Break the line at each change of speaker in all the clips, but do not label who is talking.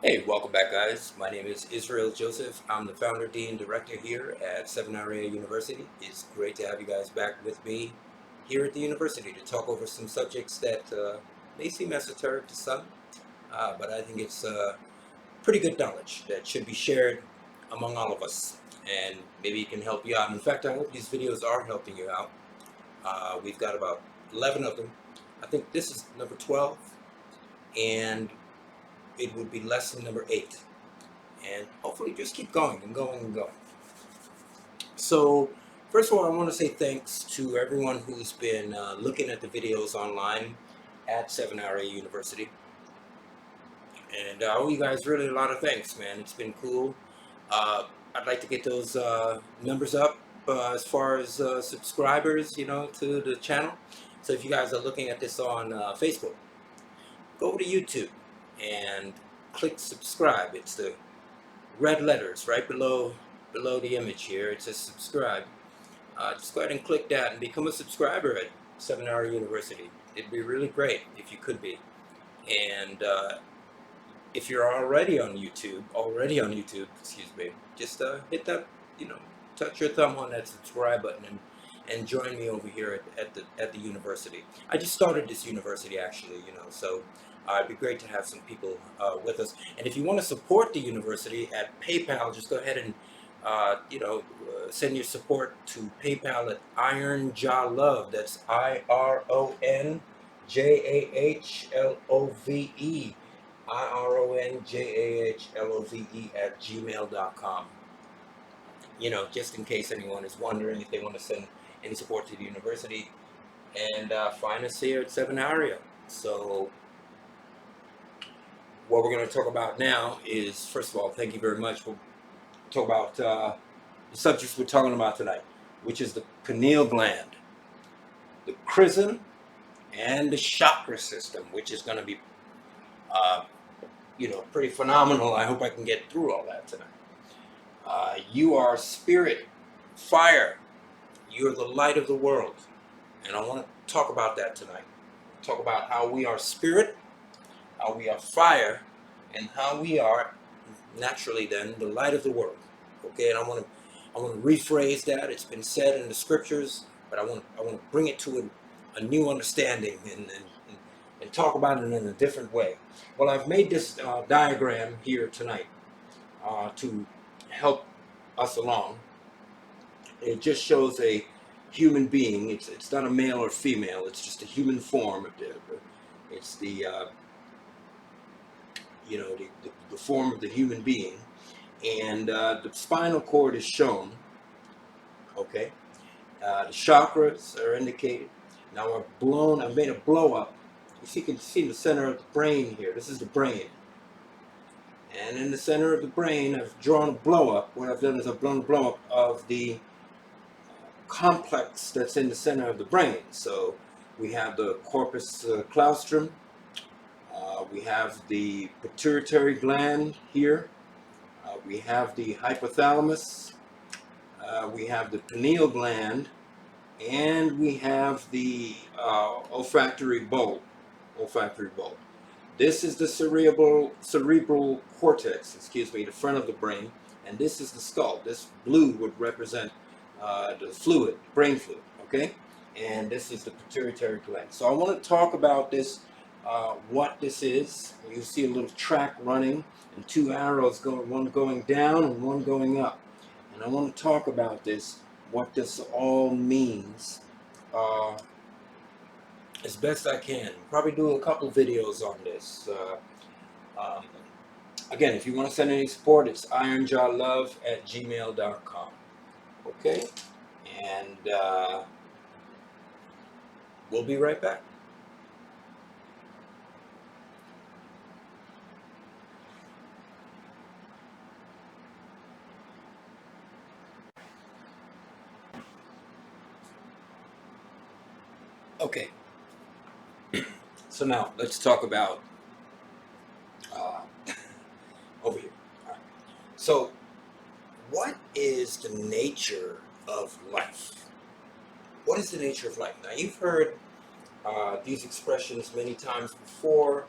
Hey, welcome back, guys. My name is Israel Joseph. I'm the founder, dean, director here at Sevenaria University. It's great to have you guys back with me here at the university to talk over some subjects that may seem esoteric to some, but I think it's pretty good knowledge that should be shared among all of us, and maybe it can help you out. In fact, I hope these videos are helping you out. We've got about 11 of them. I think this is number 12, and it would be lesson number 8. And hopefully just keep going and going and going. So first of all, I want to say thanks to everyone who's been looking at the videos online at Sevenaria University. And I owe you guys really a lot of thanks, man. It's been cool. I'd like to get those numbers up as far as subscribers, to the channel. So if you guys are looking at this on Facebook, go over to YouTube and click subscribe. It's the red letters right below the image here. It says subscribe. Just go ahead and click that and become a subscriber at Sevenaria University. It'd be really great if you could be. And if you're already on YouTube, excuse me, just hit that, touch your thumb on that subscribe button and join me over here at the university. I just started this university actually, so it'd be great to have some people with us. And if you want to support the university at PayPal, just go ahead and send your support to PayPal at IronJawLove. That's IronJahlove. IronJahlove at gmail.com. Just in case anyone is wondering if they want to send any support to the university, and find us here at Sevenaria. So what we're going to talk about now is, first of all, thank you very much. We'll talk about the subjects we're talking about tonight, which is the pineal gland, the CHRISIM, and the chakra system, which is going to be, pretty phenomenal. I hope I can get through all that tonight. You are spirit, fire. You're the light of the world. And I want to talk about that tonight. Talk about how we are spirit, how we are fire, and how we are naturally then the light of the world. Okay, and I want to rephrase that. It's been said in the scriptures, but I want to bring it to a new understanding and talk about it in a different way. Well, I've made this diagram here tonight to help us along. It just shows a human being. It's not a male or female. It's just a human form. It's the the form of the human being, and the spinal cord is shown. Okay, the chakras are indicated. Now I've made a blow up. You can see the center of the brain here. This is the brain, and in the center of the brain, I've drawn a blow up. What I've done is I've drawn a blow up of the complex that's in the center of the brain. So we have the corpus claustrum. We have the pituitary gland here. We have the hypothalamus. We have the pineal gland, and we have the olfactory bulb. This is the cerebral cortex. The front of the brain, and this is the skull. This blue would represent the fluid, brain fluid. Okay, and this is the pituitary gland. So I want to talk about this. What this is. You see a little track running and 2 arrows going, one going down and one going up. And I want to talk about this, what this all means, as best I can. Probably do a couple videos on this. Again, if you want to send any support, it's IronJahlove at gmail.com. Okay? And we'll be right back. Okay, so now let's talk about over here. All right. So, what is the nature of life? What is the nature of life? Now, you've heard these expressions many times before.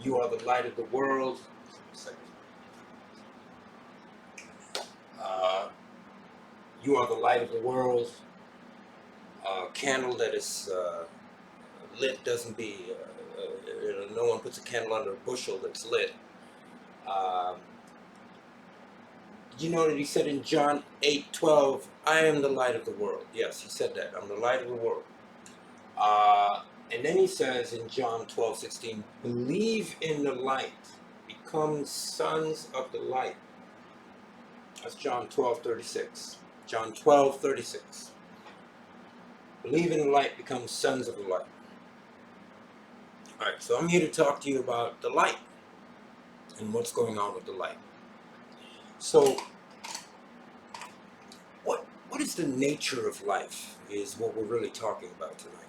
You are the light of the world. You are the light of the world. A candle that is lit doesn't be, no one puts a candle under a bushel that's lit. Um, you know that he said in John 8:12, I am the light of the world. Yes, he said that. I'm the light of the world. And then he says in John 12:16, believe in the light, become sons of the light. That's John 12:36. John 12:36. Believe in the light, become sons of the light. All right, so I'm here to talk to you about the light and what's going on with the light. So, what is the nature of life is what we're really talking about tonight.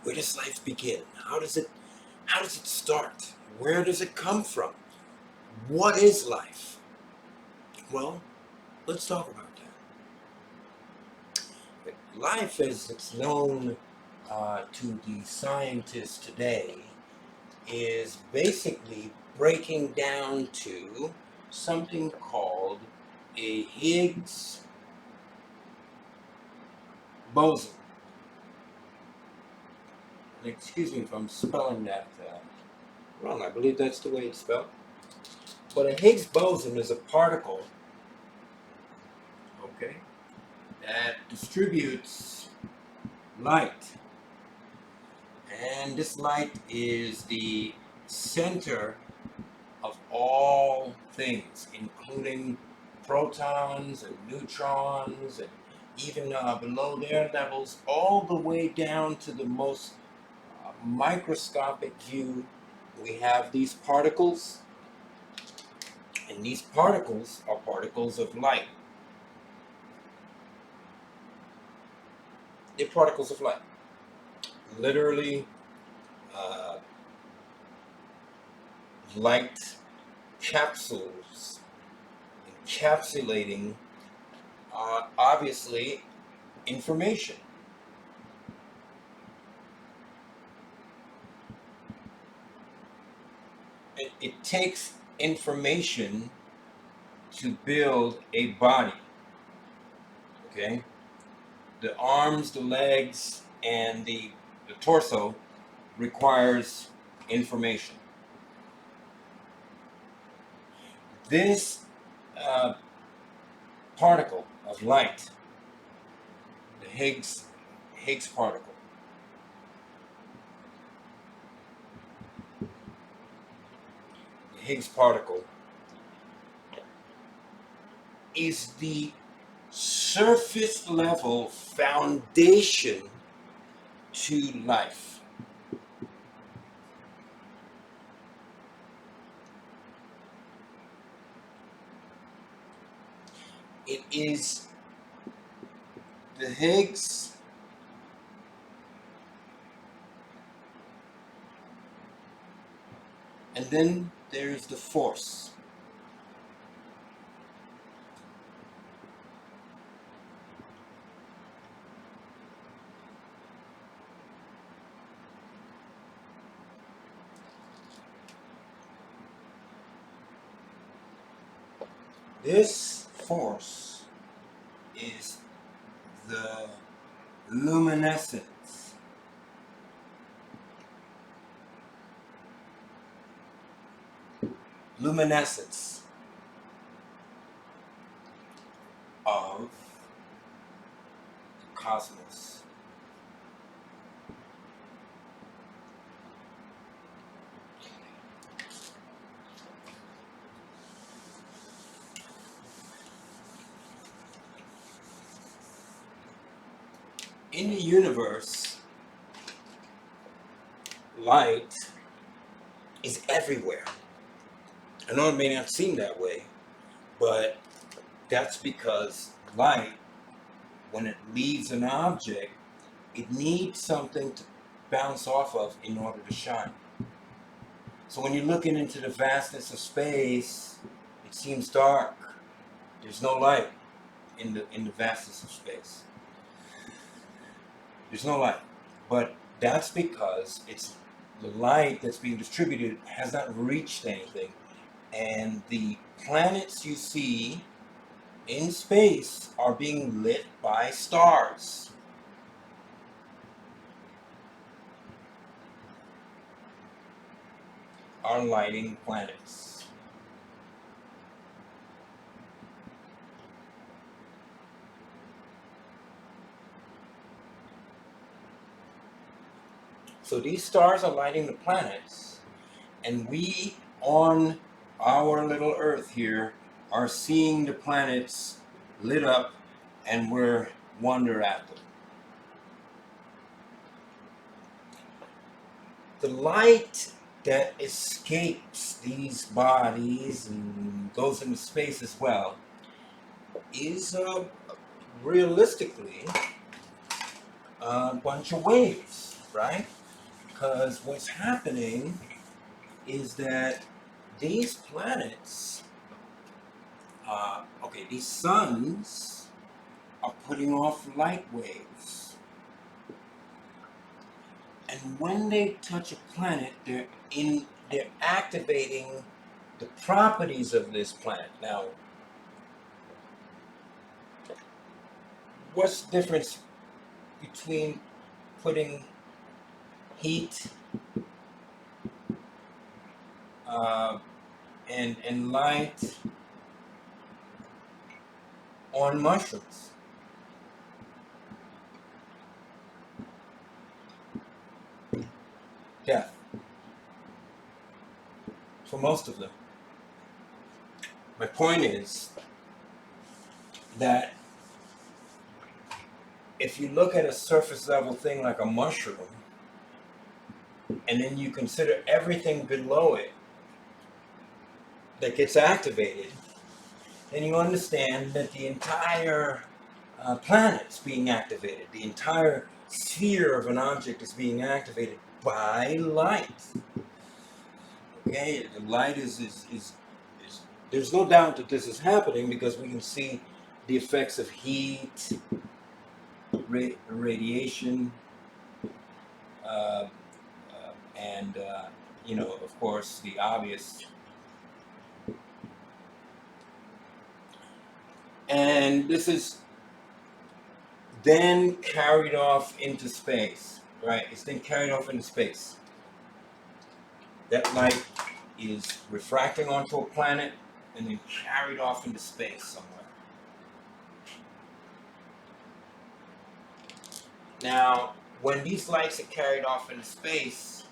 Where does life begin? How does it start? Where does it come from? What is life? Well, let's talk about that. Life, as it's known to the scientists today, is basically breaking down to something called a Higgs boson. And excuse me if I'm spelling that wrong. I believe that's the way it's spelled. But a Higgs boson is a particle, okay, that distributes light. And this light is the center of all things, including protons and neutrons, and even below their levels, all the way down to the most microscopic view. We have these particles, and these particles are particles of light. They're particles of light. Literally, light capsules encapsulating, obviously, information. It takes information to build a body, okay? The arms, the legs, and the torso requires information. This particle of light, the Higgs particle, is the surface level foundation to life. It is the Higgs and then there's the force. This force is the luminescence. Luminescence of the cosmos. In the universe, light is everywhere. I know it may not seem that way, but that's because light, when it leaves an object, it needs something to bounce off of in order to shine. So when you're looking into the vastness of space, it seems dark. There's no light in the vastness of space. There's no light. But that's because it's the light that's being distributed has not reached anything. And the planets you see in space are being lit by stars. Are lighting planets. So these stars are lighting the planets, and we on our little Earth here are seeing the planets lit up, and we're wonder at them. The light that escapes these bodies and goes into space as well is realistically a bunch of waves, right? Because what's happening is that these planets, these suns are putting off light waves. And when they touch a planet, they're activating the properties of this planet. Now, what's the difference between putting heat and light on mushrooms? Death. For most of them. My point is that if you look at a surface level thing like a mushroom, and then you consider everything below it that gets activated, then you understand that the entire planet's being activated. The entire sphere of an object is being activated by light. Okay, the light is there's no doubt that this is happening because we can see the effects of heat, radiation, and of course, the obvious. And this is then carried off into space, right? It's then carried off into space. That light is refracting onto a planet and then carried off into space somewhere. Now, when these lights are carried off into space,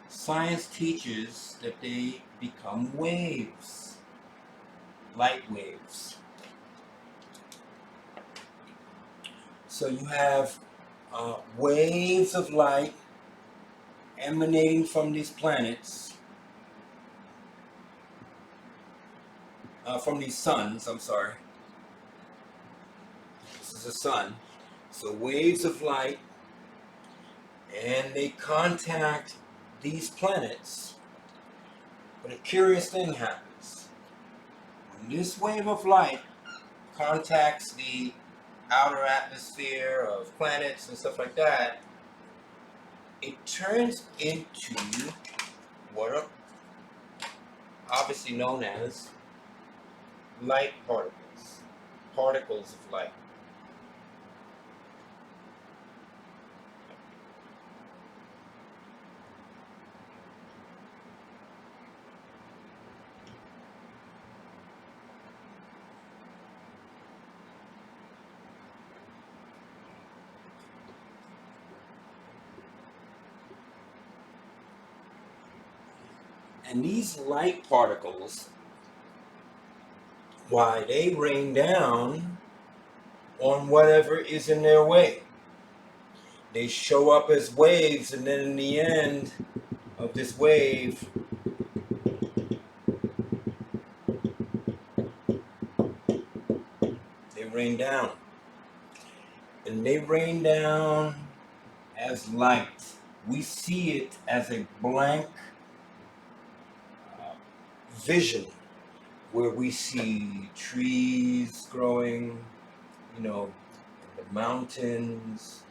science teaches that they become waves, light waves. So you have waves of light emanating from these planets, from these suns, I'm sorry. This is a sun. So waves of light, and they contact these planets. But a curious thing happens. When this wave of light contacts the outer atmosphere of planets and stuff like that, it turns into what are obviously known as light particles, particles of light. And these light particles, why, they rain down on whatever is in their way. They show up as waves, and then in the end of this wave, they rain down. And they rain down as light. We see it as a blank vision where we see trees growing, in the mountains,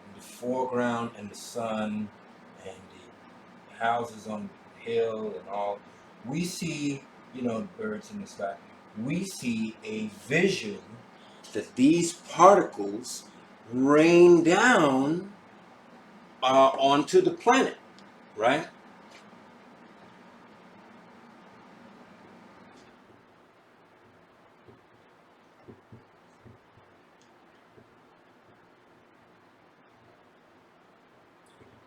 in the foreground, and the sun, and the houses on the hill, and all. We see, the birds in the sky. we see a vision that these particles rain down onto the planet, right?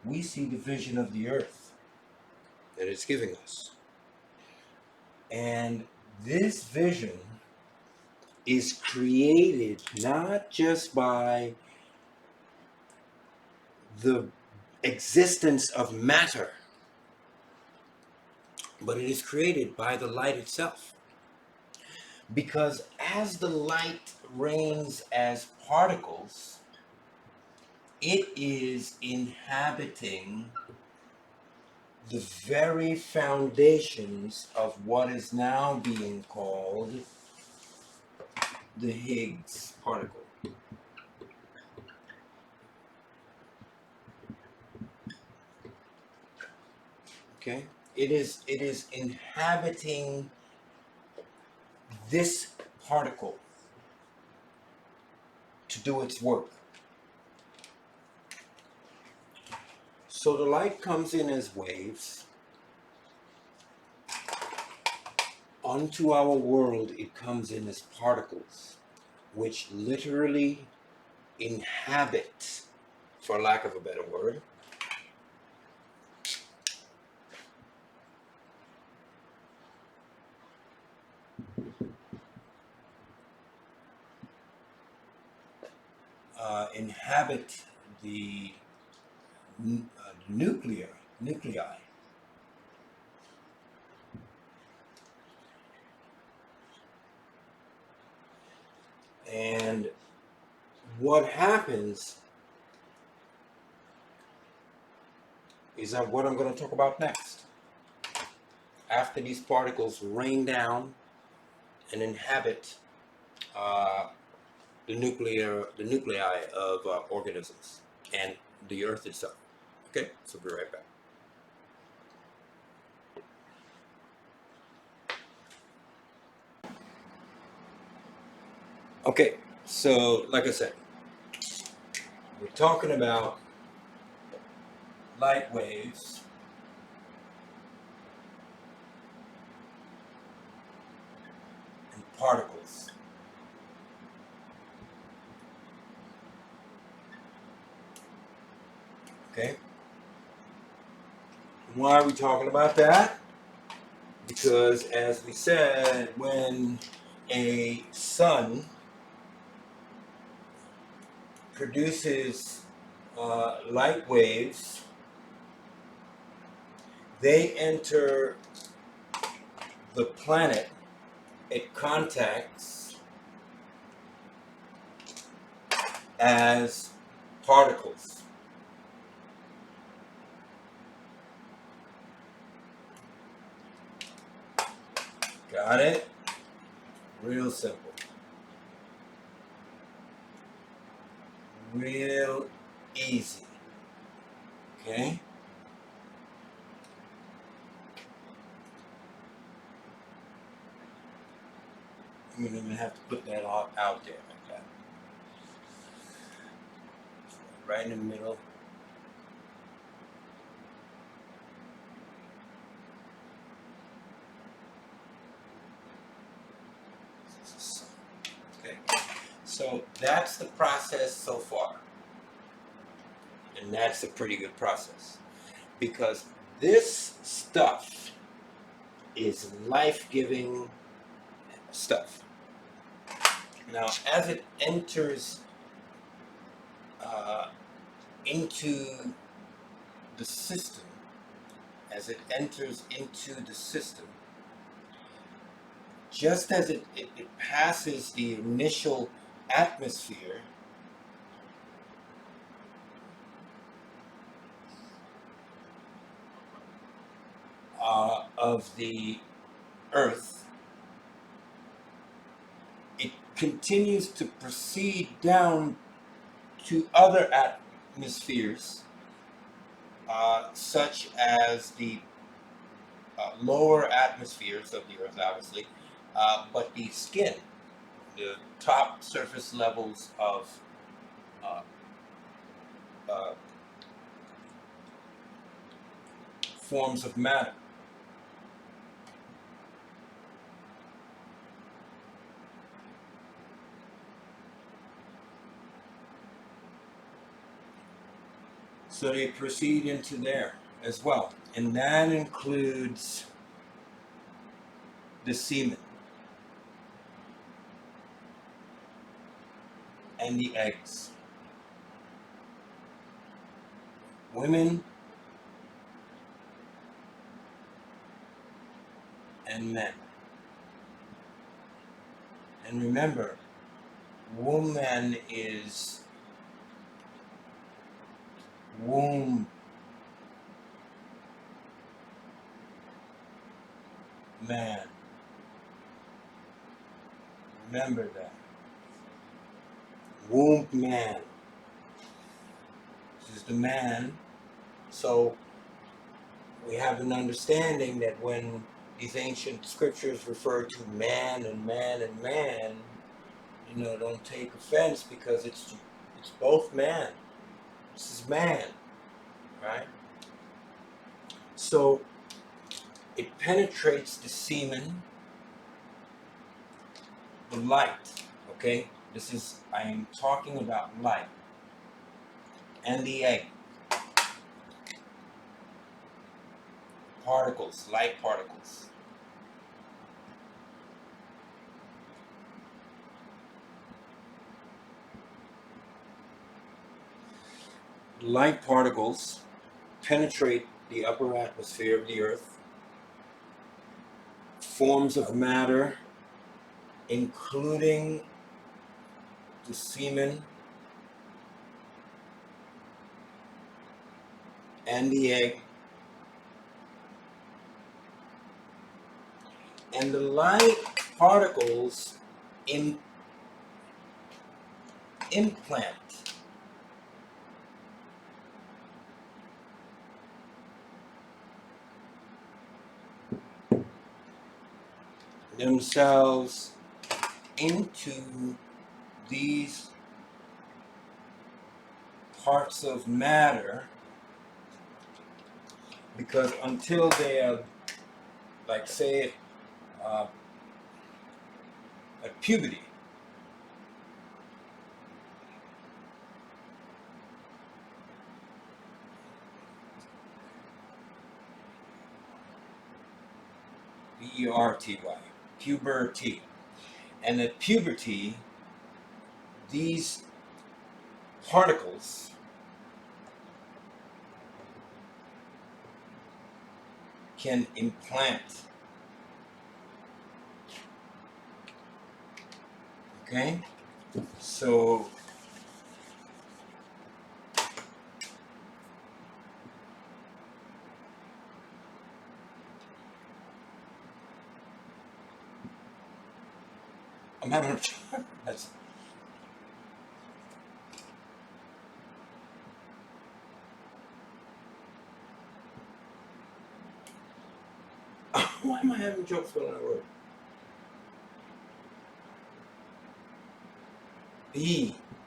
We see the vision of the earth that it's giving us. And this vision is created not just by the existence of matter, but it is created by the light itself. Because as the light rains as particles, it is inhabiting the very foundations of what is now being called the Higgs particle. Okay? It is inhabiting this particle to do its work. So the light comes in as waves. Onto our world, it comes in as particles, which literally inhabit, for lack of a better word, inhabit the nuclei. And what happens is that what I'm going to talk about next. After these particles rain down and inhabit the nuclei of organisms and the earth itself. Okay, so we'll be right back. Okay, so like I said, we're talking about light waves and particles. Okay? Why are we talking about that? Because as we said, when a sun produces light waves, they enter the planet it contacts as particles. Got it? Real simple. Real easy. Okay? I'm going to have to put that all out there like that. Right in the middle. Okay. So that's the process so far. And that's a pretty good process. Because this stuff is life-giving stuff. Now, as it enters into the system, just as it passes the initial atmosphere, of the Earth, it continues to proceed down to other atmospheres, such as the lower atmospheres of the Earth, obviously, but the skin, the top surface levels of uh, uh, forms of matter. So they proceed into there as well. And that includes the semen and the eggs. Women and men. And remember, woman is womb, man. Remember that. Womb, man. This is the man. So we have an understanding that when these ancient scriptures refer to man and man and man, don't take offense, because it's both man. This is man, right? So it penetrates the semen, the light, okay? I am talking about light, and the egg. Particles, light particles. Light particles penetrate the upper atmosphere of the earth. Forms of matter, including the semen and the egg. And the light particles implant themselves into these parts of matter, because until they are, like, say, at puberty, Berty, puberty. And at puberty, these particles can implant. Okay? So I'm having a that's why am I having trouble spelling that word? Berty.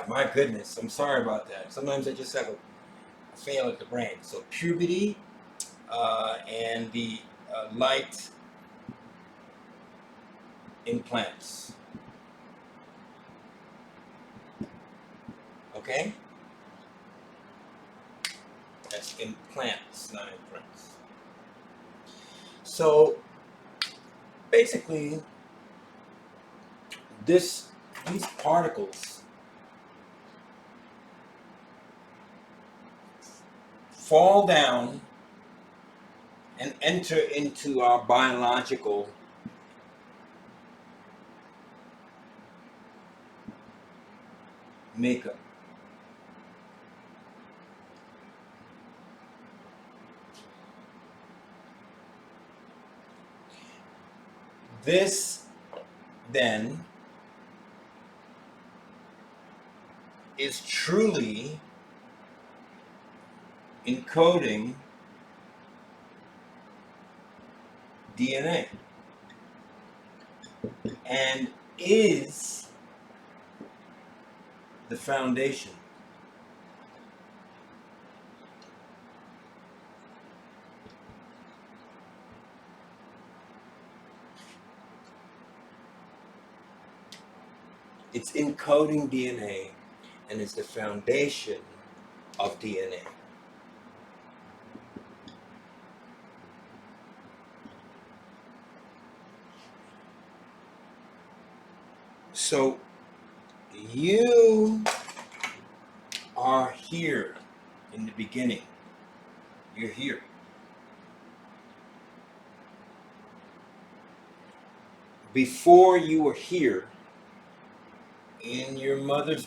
My goodness, I'm sorry about that. Sometimes I just have a fail at the brain. So puberty, and the light implants. Okay? That's implants, not imprints. So basically, these particles fall down and enter into our biological makeup. This then is truly encoding DNA and is the foundation. It's encoding DNA and is the foundation of DNA. So you are here in the beginning. You're here. Before you were here, in your mother's,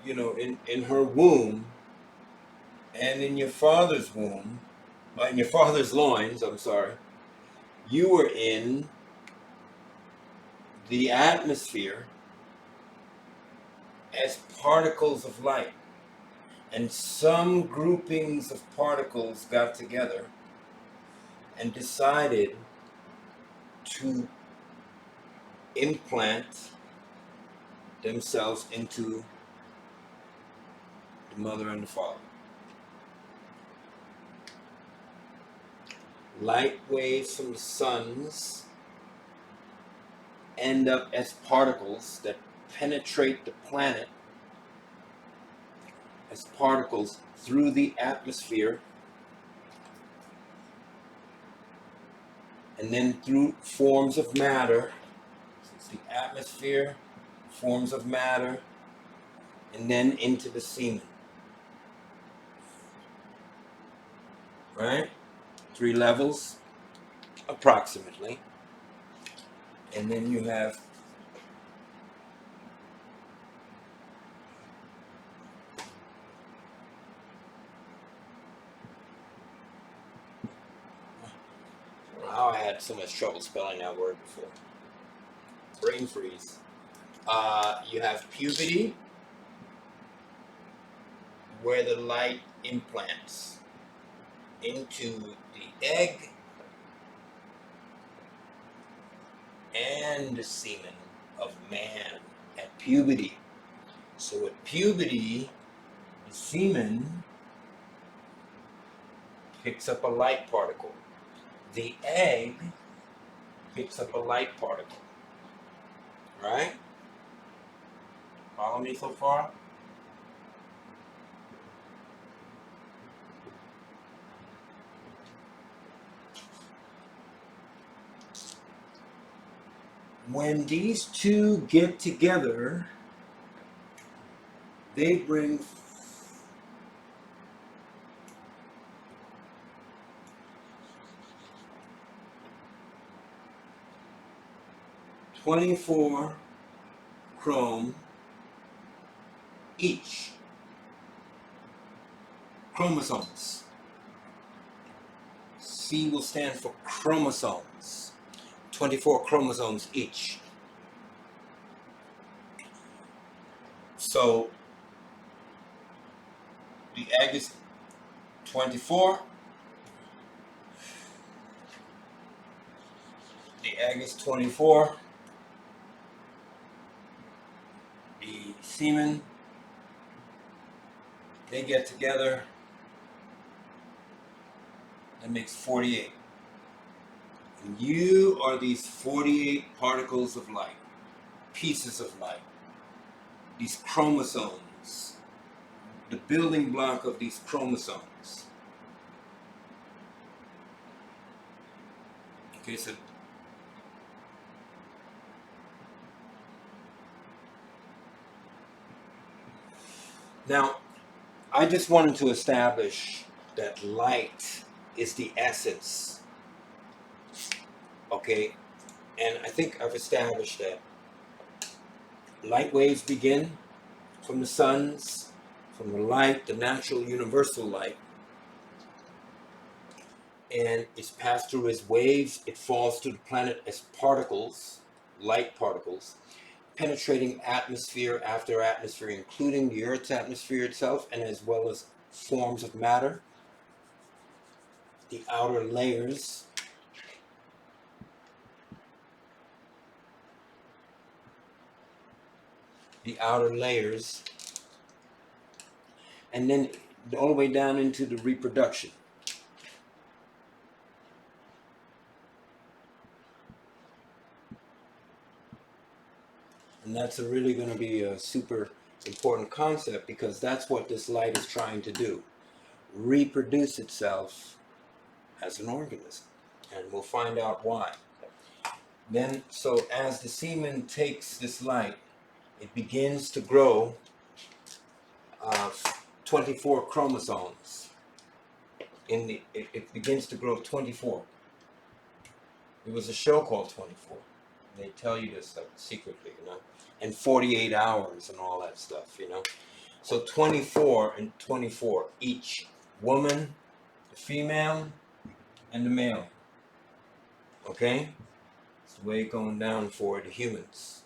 in her womb, and in your father's womb, in your father's loins, I'm sorry, you were in the atmosphere as particles of light. And some groupings of particles got together and decided to implant themselves into the mother and the father. Light waves from the suns end up as particles that penetrate the planet as particles through the atmosphere and then through forms of matter. So it's the atmosphere, forms of matter, and then into the semen. Right? 3 levels, approximately. And then you have how I had so much trouble spelling that word before. Brain freeze. You have puberty, where the light implants into the egg and the semen of man at puberty. So at puberty, the semen picks up a light particle. The egg picks up a light particle. Right? Follow me so far? When these two get together, they bring (24) chrome each. Chromosomes. C will stand for chromosomes. 24 chromosomes each. So the egg is 24. The egg is 24. The semen, they get together. That makes 48. And you are these 48 particles of light, pieces of light, these chromosomes, the building block of these chromosomes. Okay, so now I just wanted to establish that light is the essence. Okay, and I think I've established that light waves begin from the suns, from the light, the natural universal light, and it's passed through as waves. It falls to the planet as particles, light particles, penetrating atmosphere after atmosphere, including the Earth's atmosphere itself, and as well as forms of matter. the outer layers, and then all the way down into the reproduction. And that's really going to be a super important concept, because that's what this light is trying to do. Reproduce itself as an organism. And we'll find out why. Then, so as the semen takes this light, it begins to grow 24 chromosomes. It begins to grow 24. It was a show called 24. They tell you this stuff secretly, and 48 hours and all that stuff, So 24 and 24 each. Woman, the female, and the male. Okay? It's the way it's going down for the humans.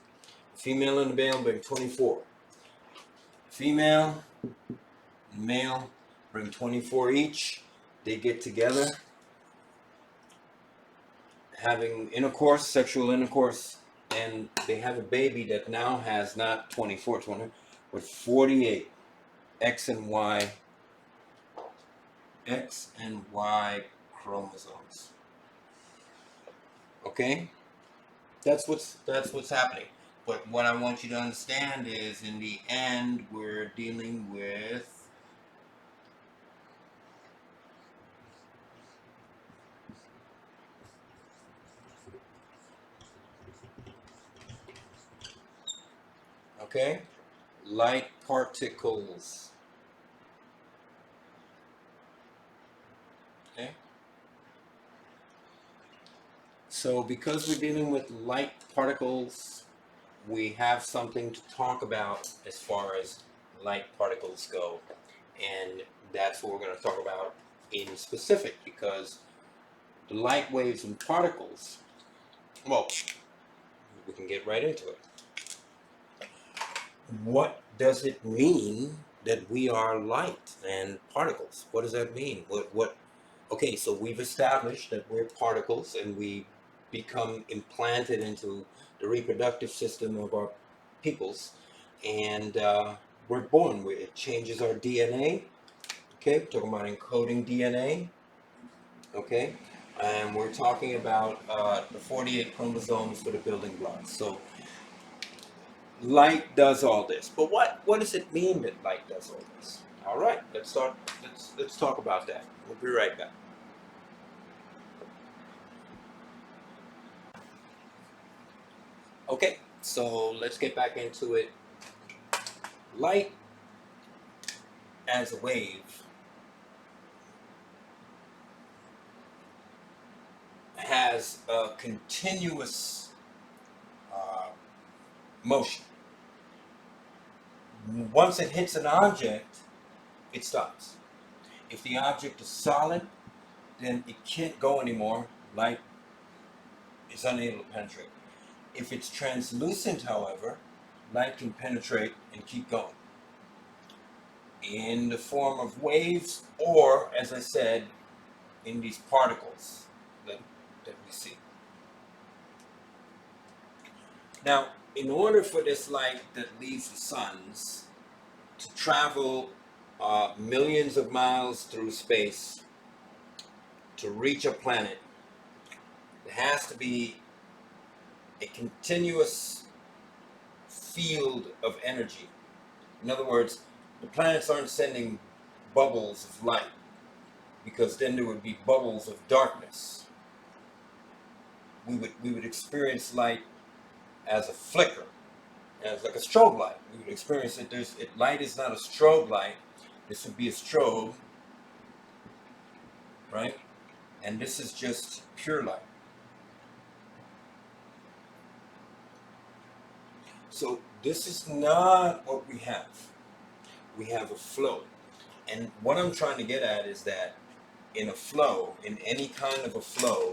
The female and the male bring 24. Female and male bring 24 each. They get together, having intercourse, sexual intercourse, and they have a baby that now has not 24, but 48 X and Y chromosomes. Okay? That's what's happening. But what I want you to understand is, in the end, we're dealing with light particles. Okay? So because we're dealing with light particles, we have something to talk about as far as light particles go. And that's what we're going to talk about in specific, because the light waves and particles, well, we can get right into it. What does it mean that we are light and particles? What does that mean? Okay, so we've established that we're particles, and we become implanted into the reproductive system of our peoples, and we're born. It changes our DNA. Okay, we're talking about encoding DNA. Okay, and we're talking about the 48 chromosomes for the building blocks. So light does all this, but what does it mean that light does all this? All right, let's talk about that. We'll be right back. Okay, so let's get back into it. Light as a wave has a continuous motion. Once it hits an object, it stops. If the object is solid, then it can't go anymore. Light is unable to penetrate. If it's translucent, however, light can penetrate and keep going in the form of waves, or, as I said, in these particles that we see. Now, in order for this light that leaves the suns to travel millions of miles through space to reach a planet, there has to be a continuous field of energy. In other words, the planets aren't sending bubbles of light, because then there would be bubbles of darkness. We would experience light as a flicker, as like a strobe light. We would experience it. Light is not a strobe light. This would be a strobe, right? And this is just pure light. So this is not what we have. We have a flow. And what I'm trying to get at is that in a flow, in any kind of a flow,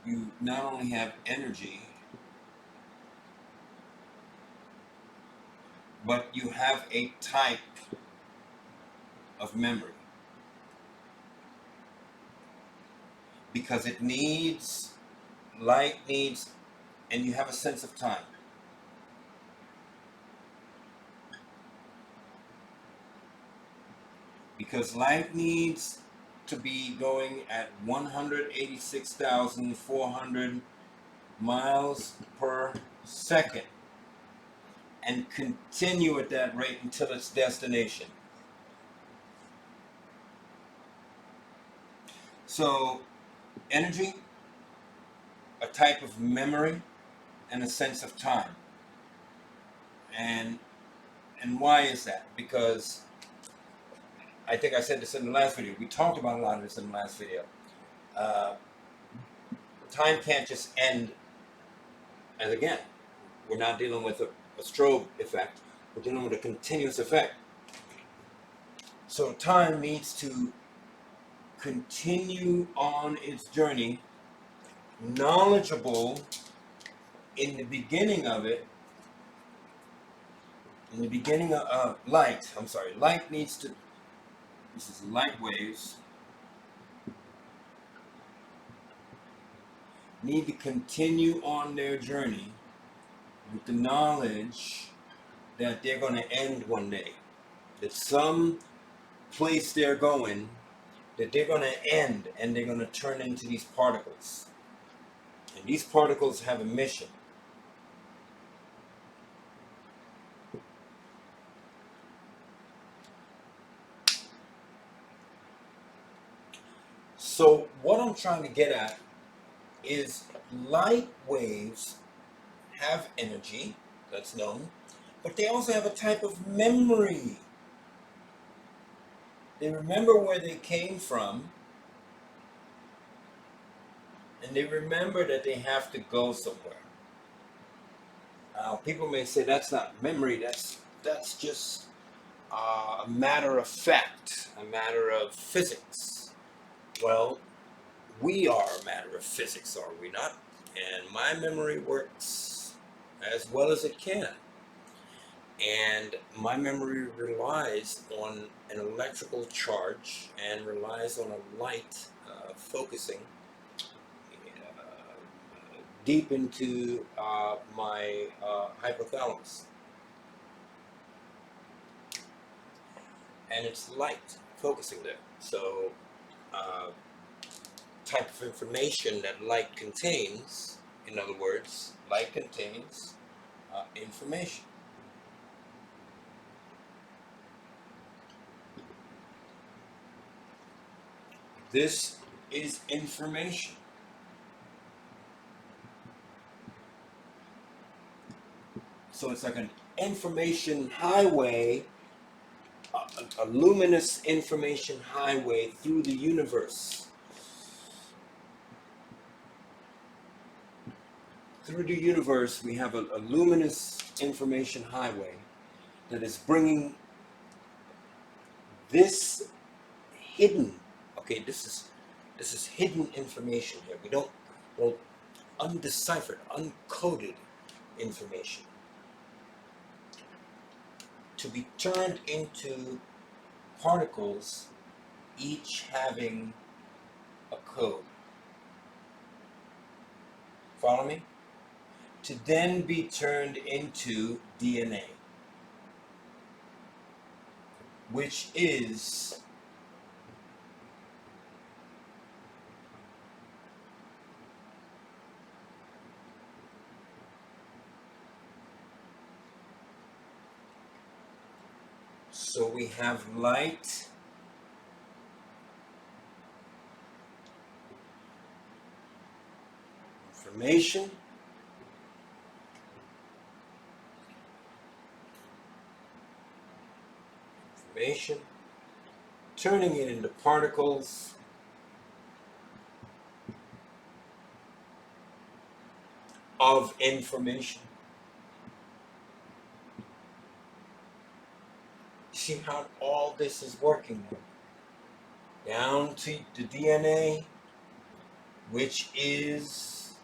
you not only have energy, but you have a type of memory. because it needs, light needs, and you have a sense of time. Because light needs to be going at 186,400 miles per second and continue at that rate until its destination. So, energy, a type of memory, and a sense of time. And why is that? Because I think I said this in the last video. We talked about a lot of this in the last video. Time can't just end. And again, we're not dealing with a strobe effect. We're dealing with a continuous effect. So time needs to continue on its journey, knowledgeable in the beginning of it. In the beginning of light, light needs to, this is light waves, need to continue on their journey with the knowledge that they're going to end one day. That some place they're going, that they're going to end and they're going to turn into these particles. And these particles have a mission. So what I'm trying to get at is light waves have energy, that's known, but they also have a type of memory. They remember where they came from, and they remember that they have to go somewhere. Now, people may say that's not memory, that's just a matter of fact, a matter of physics. Well, we are a matter of physics, are we not? And my memory works as well as it can. And my memory relies on an electrical charge and relies on a light focusing deep into my hypothalamus. And it's light focusing there. So, type of information that light contains, in other words, light contains information. This is information. So it's like an information highway, a luminous information highway through the universe. Through the universe, we have a luminous information highway that is bringing this hidden, okay, this is hidden information here. We don't, well, undeciphered, uncoded information to be turned into particles, each having a code. Follow me? To then be turned into DNA, which is so we have light, information, turning it into particles, of information. See how all this is working now? Down to the DNA, which is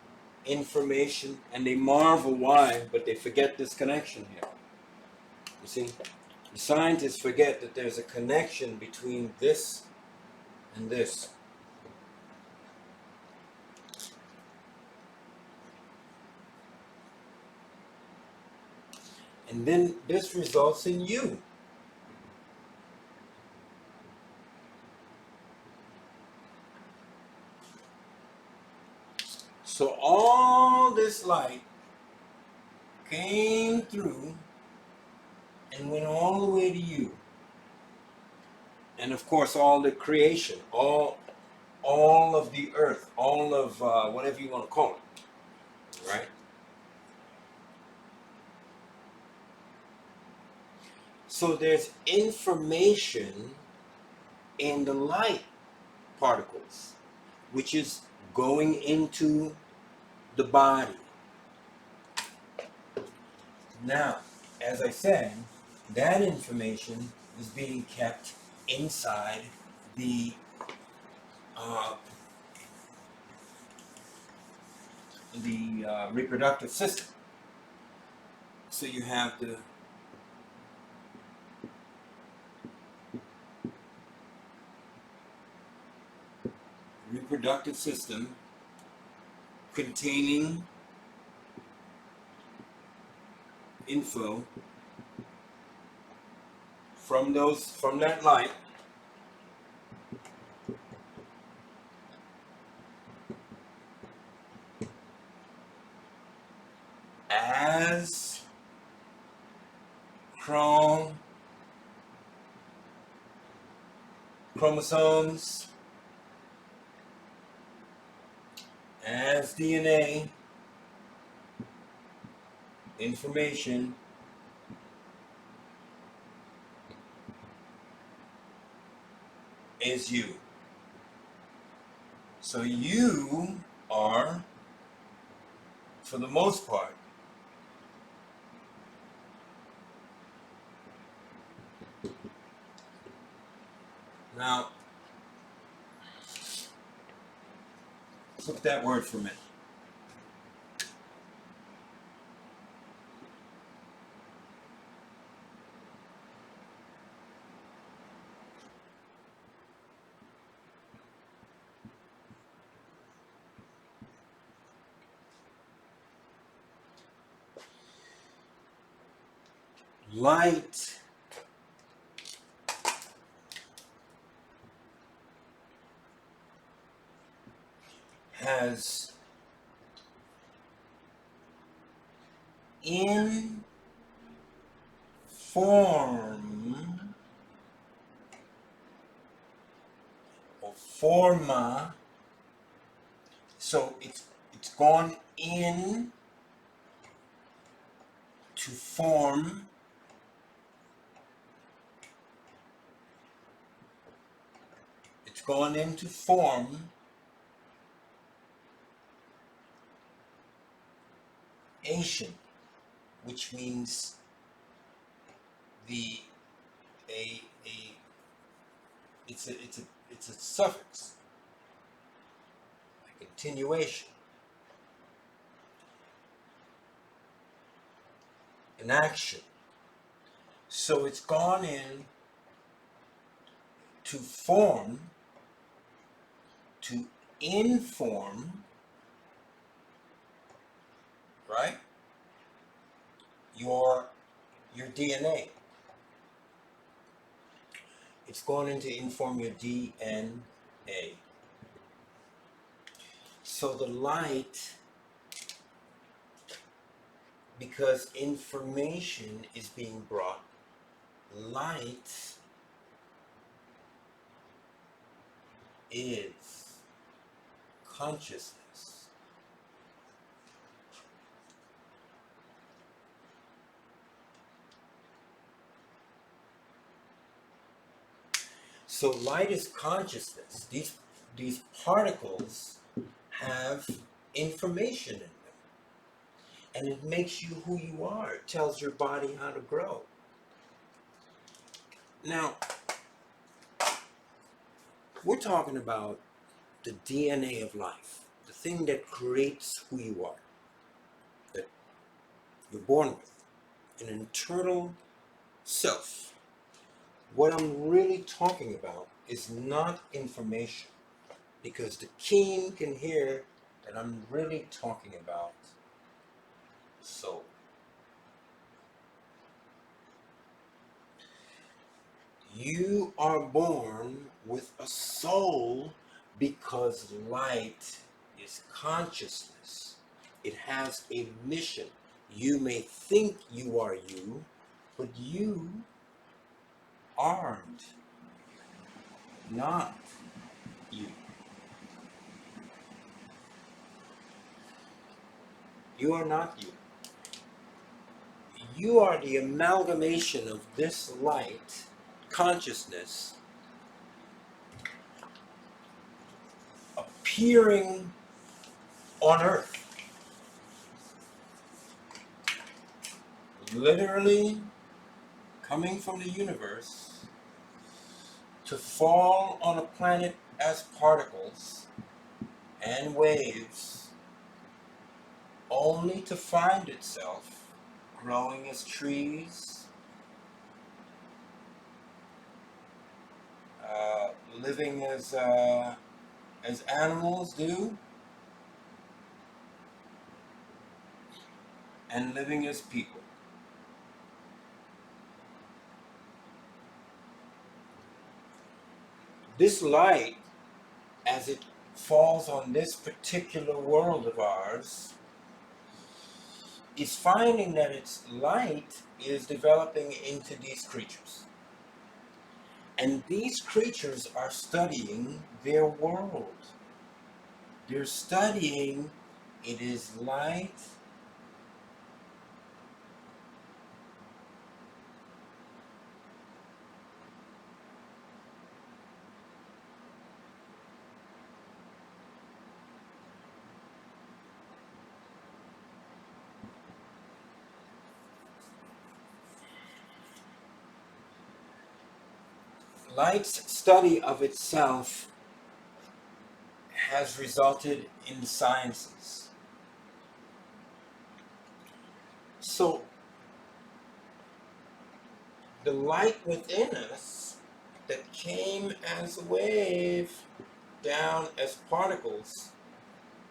information, and they marvel why, but they forget this connection here. You see, the scientists forget that there's a connection between this and this. And then this results in you. So all this light came through and went all the way to you. And of course, all the creation, all of the earth, all of whatever you want to call it, right? So there's information in the light particles, which is going into the body. Now, as I said, that information is being kept inside the reproductive system. So you have the reproductive system containing info from that light, as chromosomes, as DNA information, is you. So you are, for the most part, now flip that word for a minute. Light has in form or forma, so it's gone in to form gone into form Asian, which means it's a suffix, a continuation, an action. So it's gone in to form, to inform, right? Your DNA. It's going in to inform your DNA. So the light, because information is being brought, light is consciousness. So light is consciousness. These particles have information in them. And it makes you who you are. It tells your body how to grow. Now, we're talking about the DNA of life, the thing that creates who you are, that you're born with, an internal self. What I'm really talking about is not information, because the keen can hear that I'm really talking about soul. You are born with a soul because light is consciousness. It has a mission. You may think you are you, but you aren't. Not you. You are not you. You are the amalgamation of this light, consciousness, appearing on Earth. Literally coming from the universe to fall on a planet as particles and waves, only to find itself growing as trees, living as animals do, and living as people. This light, as it falls on this particular world of ours, is finding that its light is developing into these creatures. And these creatures are studying their world. They're studying it is light. Light's study of itself has resulted in the sciences. So, the light within us that came as a wave down as particles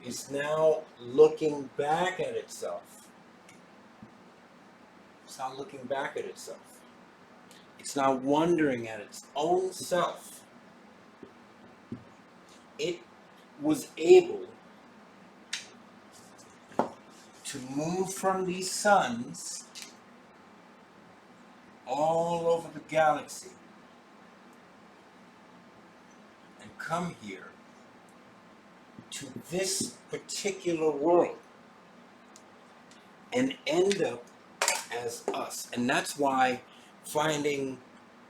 is now looking back at itself. It's not looking back at itself. It's now wondering at its own self. It was able to move from these suns all over the galaxy and come here to this particular world and end up as us. And that's why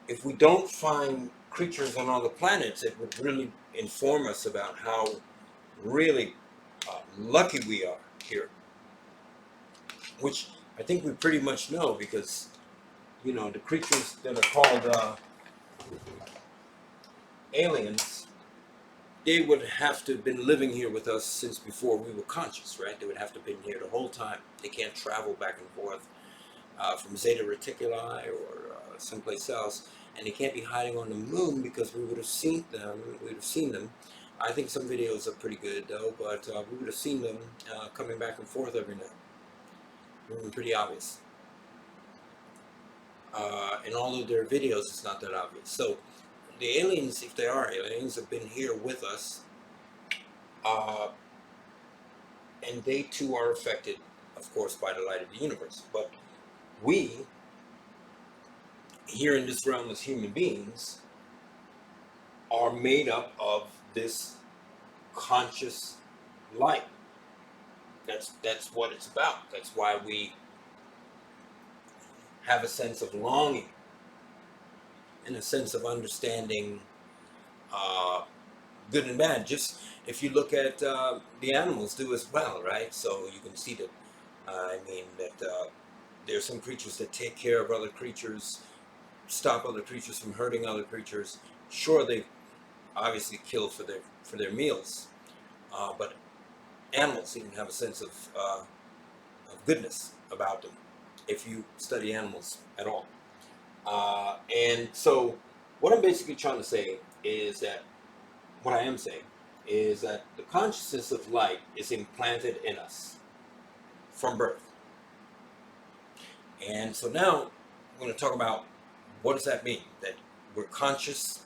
if we don't find creatures on other planets, it would really inform us about how really lucky we are here. Which I think we pretty much know, because, you know, the creatures that are called aliens, they would have to have been living here with us since before we were conscious, right? They would have to have been here the whole time. They can't travel back and forth from Zeta Reticuli or someplace else, and they can't be hiding on the moon, because we would have seen them. I think some videos are pretty good though, but we would have seen them coming back and forth every night. Pretty obvious. In all of their videos, it's not that obvious. So the aliens, if they are aliens, have been here with us, and they too are affected, of course, by the light of the universe. But we, here in this realm as human beings, are made up of this conscious light. That's what it's about. That's why we have a sense of longing and a sense of understanding good and bad. Just if you look at the animals do as well, right? So you can see that, that there's some creatures that take care of other creatures, stop other creatures from hurting other creatures. Sure, they obviously kill for their meals, but animals even have a sense of goodness about them, if you study animals at all. And so what I'm basically trying to say is that, what I am saying is that the consciousness of light is implanted in us from birth. And so now I'm going to talk about, what does that mean? That we're conscious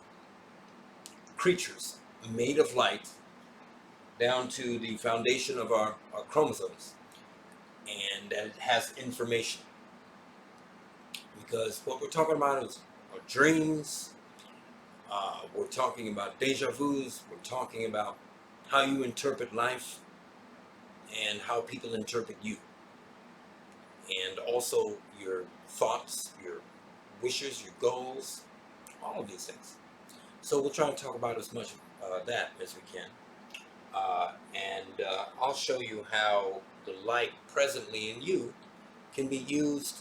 creatures made of light down to the foundation of our chromosomes, and that it has information. Because what we're talking about is our dreams, we're talking about deja vus, we're talking about how you interpret life and how people interpret you, and also your thoughts, your wishes, your goals, all of these things. So we'll try to talk about as much that as we can. And I'll show you how the light presently in you can be used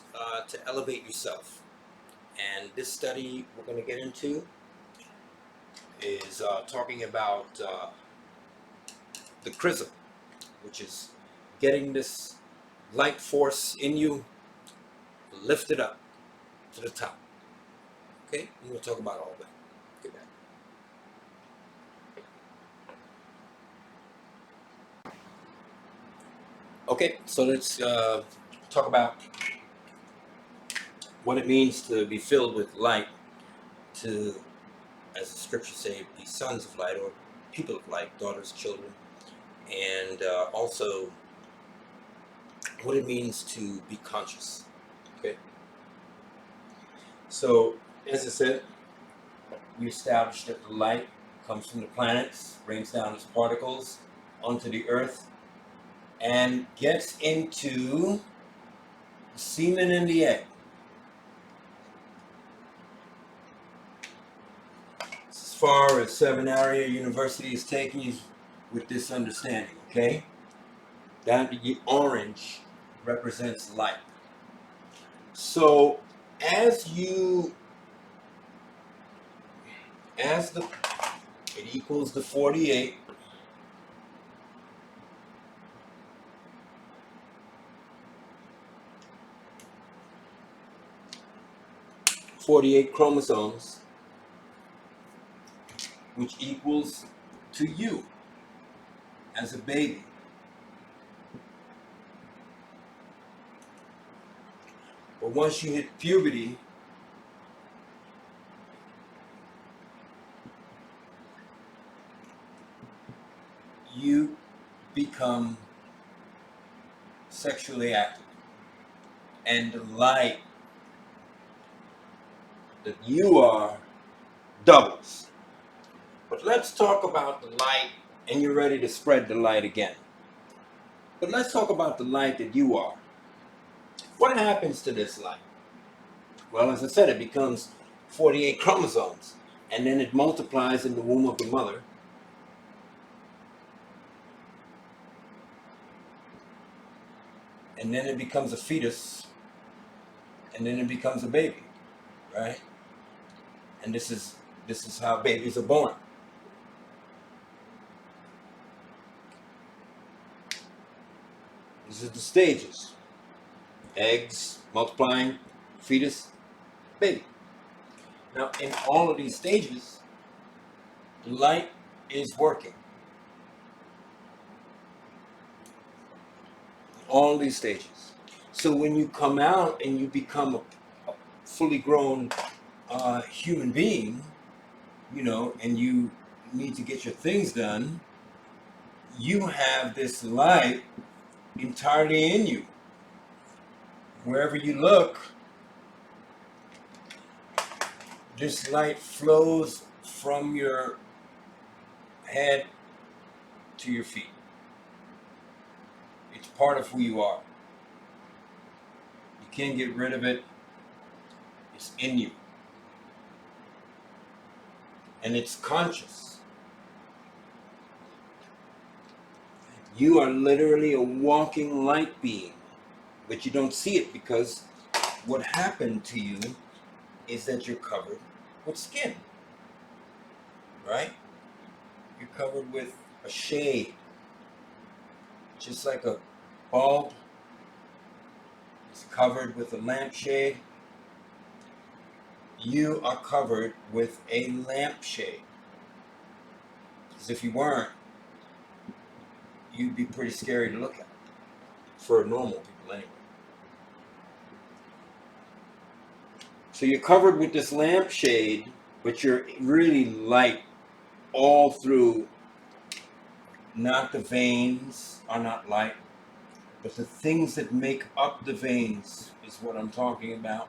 to elevate yourself. And this study we're going to get into is talking about the CHRISIM, which is getting this light force in you lifted up to the top. Okay, and we'll talk about all that. Get back. Okay, so let's talk about what it means to be filled with light, to, as the scriptures say, be sons of light or people of light, daughters, children, and also what it means to be conscious. Okay, so as I said, we established that the light comes from the planets, rains down as particles onto the earth, and gets into the semen and the egg. As far as Sevenaria University is taking you with this understanding, okay? That the orange represents light. So as it equals the 48, chromosomes, which equals to you as a baby. But once you hit puberty, you become sexually active, and the light that you are doubles. But let's talk about the light, and you're ready to spread the light again. But let's talk about the light that you are. What happens to this light? Well, as I said, it becomes 48 chromosomes, and then it multiplies in the womb of the mother. And then it becomes a fetus, and then it becomes a baby, right? And this is how babies are born. These are the stages: eggs, multiplying, fetus, baby. Now, in all of these stages, the light is working. All these stages. So when you come out and you become a fully grown human being, you know, and you need to get your things done, you have this light entirely in you. Wherever you look, this light flows from your head to your feet. It's part of who you are. You can't get rid of it. It's in you. And it's conscious. You are literally a walking light being, but you don't see it because what happened to you is that you're covered with skin, right? You're covered with a shade, just like a bulb is covered with a lampshade. You are covered with a lampshade. Because if you weren't, you'd be pretty scary to look at, for normal people anyway. So you're covered with this lampshade, but you're really light all through. Not the veins are not light, but the things that make up the veins is what I'm talking about.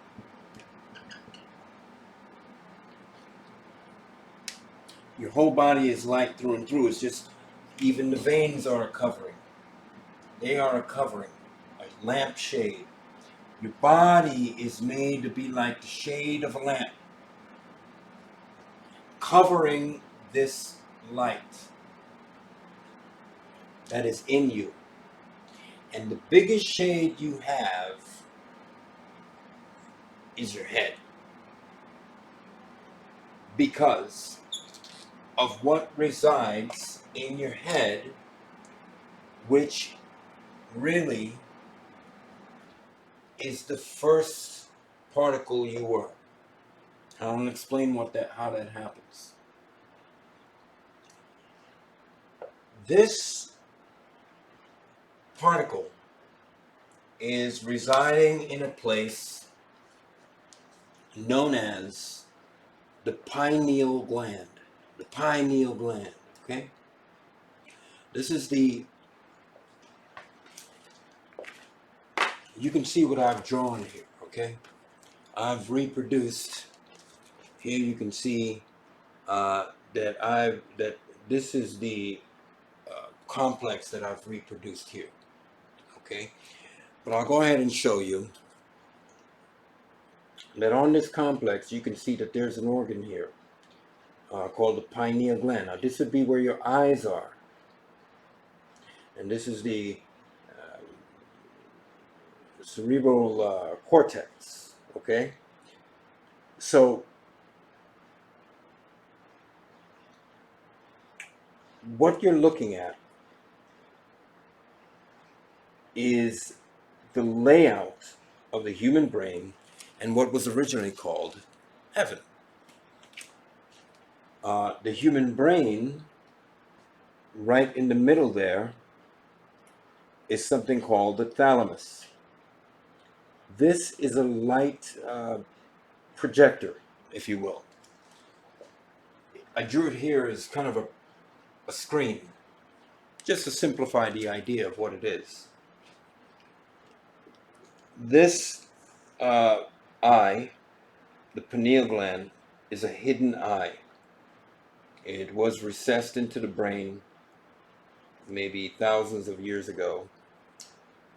Your whole body is light through and through. It's just even the veins are a covering. They are a covering, a lampshade. Your body is made to be like the shade of a lamp, covering this light that is in you. And the biggest shade you have is your head, because of what resides in your head, which really is the first particle you were. I'll explain how that happens. This particle is residing in a place known as the pineal gland. The pineal gland, okay? This is you can see what I've drawn here, okay? I've reproduced, here you can see that this is the complex that I've reproduced here, okay? But I'll go ahead and show you that on this complex, you can see that there's an organ here called the pineal gland. Now, this would be where your eyes are. And this is the cerebral cortex, okay? So, what you're looking at is the layout of the human brain and what was originally called heaven. The human brain, right in the middle there, is something called the thalamus. This is a light projector, if you will. I drew it here as kind of a screen, just to simplify the idea of what it is. This eye, the pineal gland, is a hidden eye. It was recessed into the brain maybe thousands of years ago.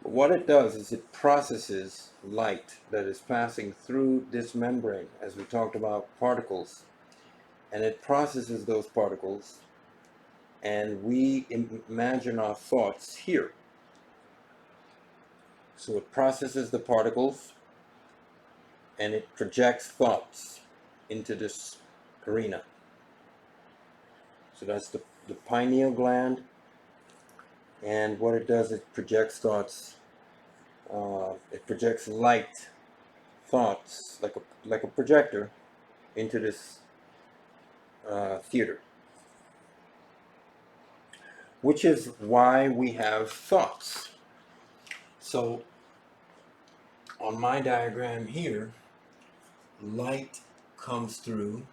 But what it does is it processes light that is passing through this membrane, as we talked about particles, and it processes those particles, and we imagine our thoughts here. So it processes the particles and it projects thoughts into this arena. So that's the pineal gland, and what it does, it projects thoughts. It projects light thoughts like a projector into this theater, which is why we have thoughts. So on my diagram here, light comes through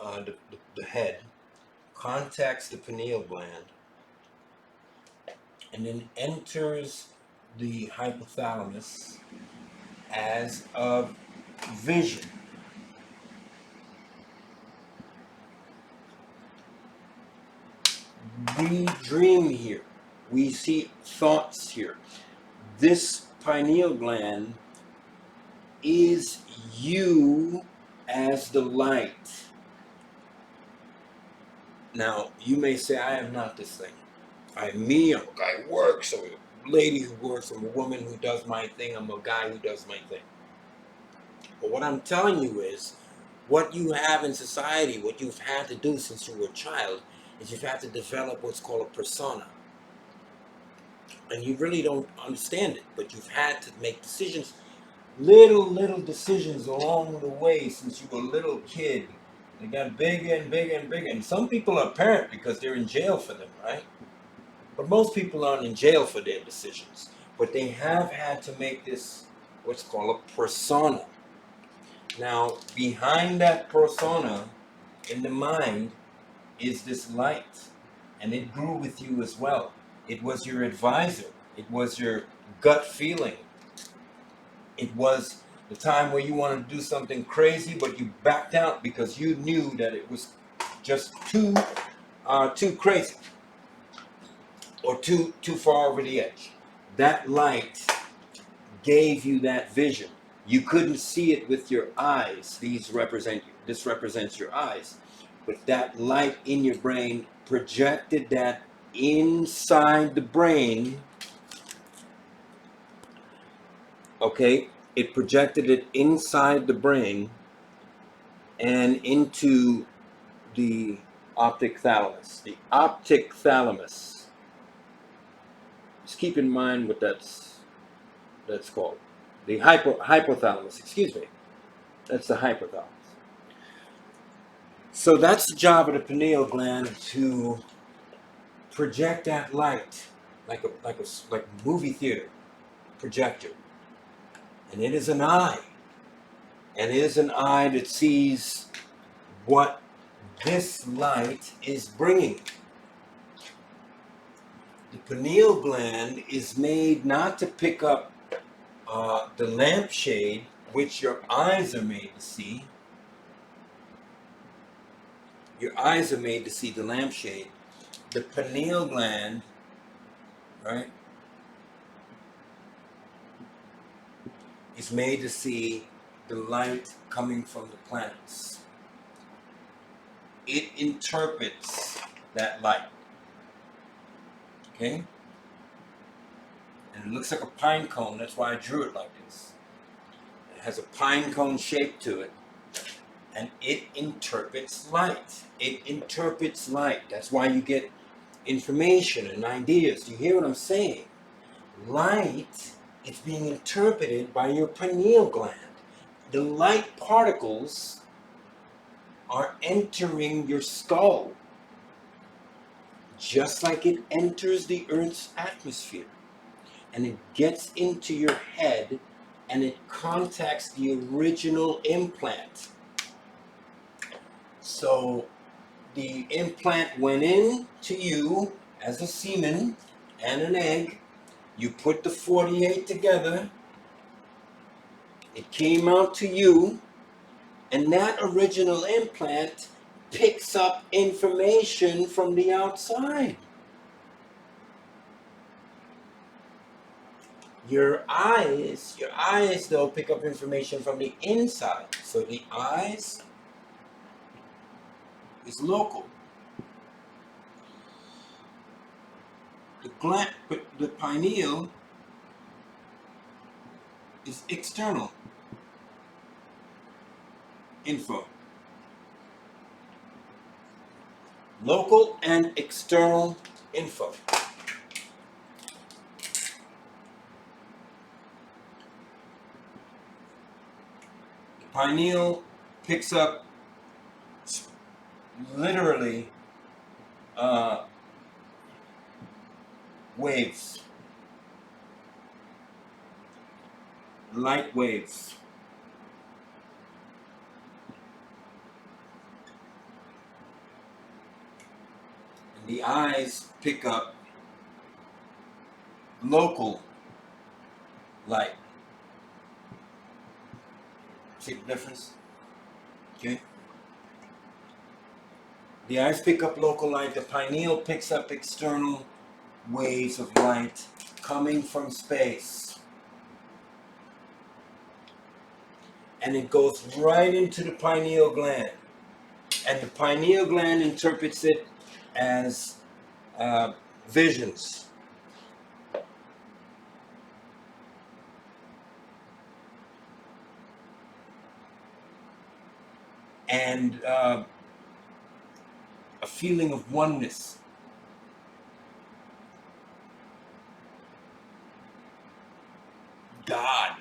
the head, contacts the pineal gland, and then enters the hypothalamus as a vision. We dream here. We see thoughts here. This pineal gland is you as the light. Now, you may say, I am not this thing. I'm me, I'm a guy who works, I'm a lady who works, I'm a woman who does my thing, I'm a guy who does my thing. But what I'm telling you is, what you have in society, what you've had to do since you were a child, is you've had to develop what's called a persona. And you really don't understand it, but you've had to make decisions, little decisions along the way since you were a little kid. They got bigger and bigger and bigger. And some people are parent because they're in jail for them, right? But most people aren't in jail for their decisions. But they have had to make this, what's called a persona. Now, behind that persona in the mind is this light, and it grew with you as well. It was your advisor. It was your gut feeling. It was the time where you wanted to do something crazy, but you backed out because you knew that it was just too crazy or too far over the edge. That light gave you that vision. You couldn't see it with your eyes. These represent you. This represents your eyes. But that light in your brain projected that inside the brain. Okay? It projected it inside the brain and into the optic thalamus. The optic thalamus. Just keep in mind what that's called. The hypothalamus, excuse me. That's the hypothalamus. So that's the job of the pineal gland, to project that light like a movie theater projector. And it is an eye. And it is an eye that sees what this light is bringing. The pineal gland is made not to pick up the lampshade, which your eyes are made to see. Your eyes are made to see the lampshade. The pineal gland, right, is made to see the light coming from the planets. It interprets that light. Okay? And it looks like a pine cone. That's why I drew it like this. It has a pine cone shape to it. And it interprets light. It interprets light. That's why you get information and ideas. Do you hear what I'm saying? Light is being interpreted by your pineal gland. The light particles are entering your skull, just like it enters the Earth's atmosphere. And it gets into your head and it contacts the original implant. So the implant went in to you as a semen and an egg. You put the 48 together. It came out to you, and that original implant picks up information from the outside. Your eyes though pick up information from the inside. So the eyes is local. The gland, but the pineal is external info. Local and external info. The pineal picks up literally waves, light waves. And the eyes pick up local light. See the difference? Okay. The eyes pick up local light. The pineal picks up external waves of light coming from space. And it goes right into the pineal gland. And the pineal gland interprets it as visions. And a feeling of oneness. God.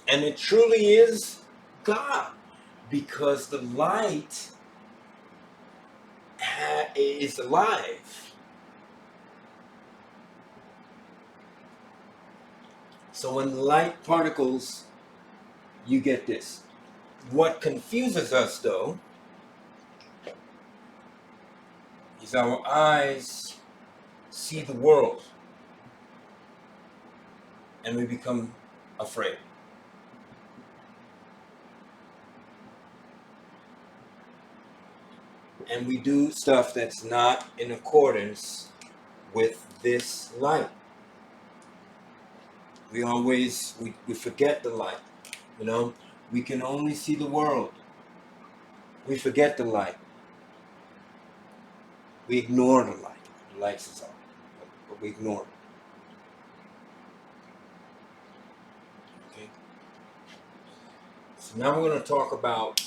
And it truly is God, because the light is alive. So in light particles, you get this. What confuses us, though, is our eyes see the world and we become afraid. And we do stuff that's not in accordance with this light. We forget the light. You know, we can only see the world. We forget the light. We ignore the light. The lights is on, but we ignore it. Okay. So now we're going to talk about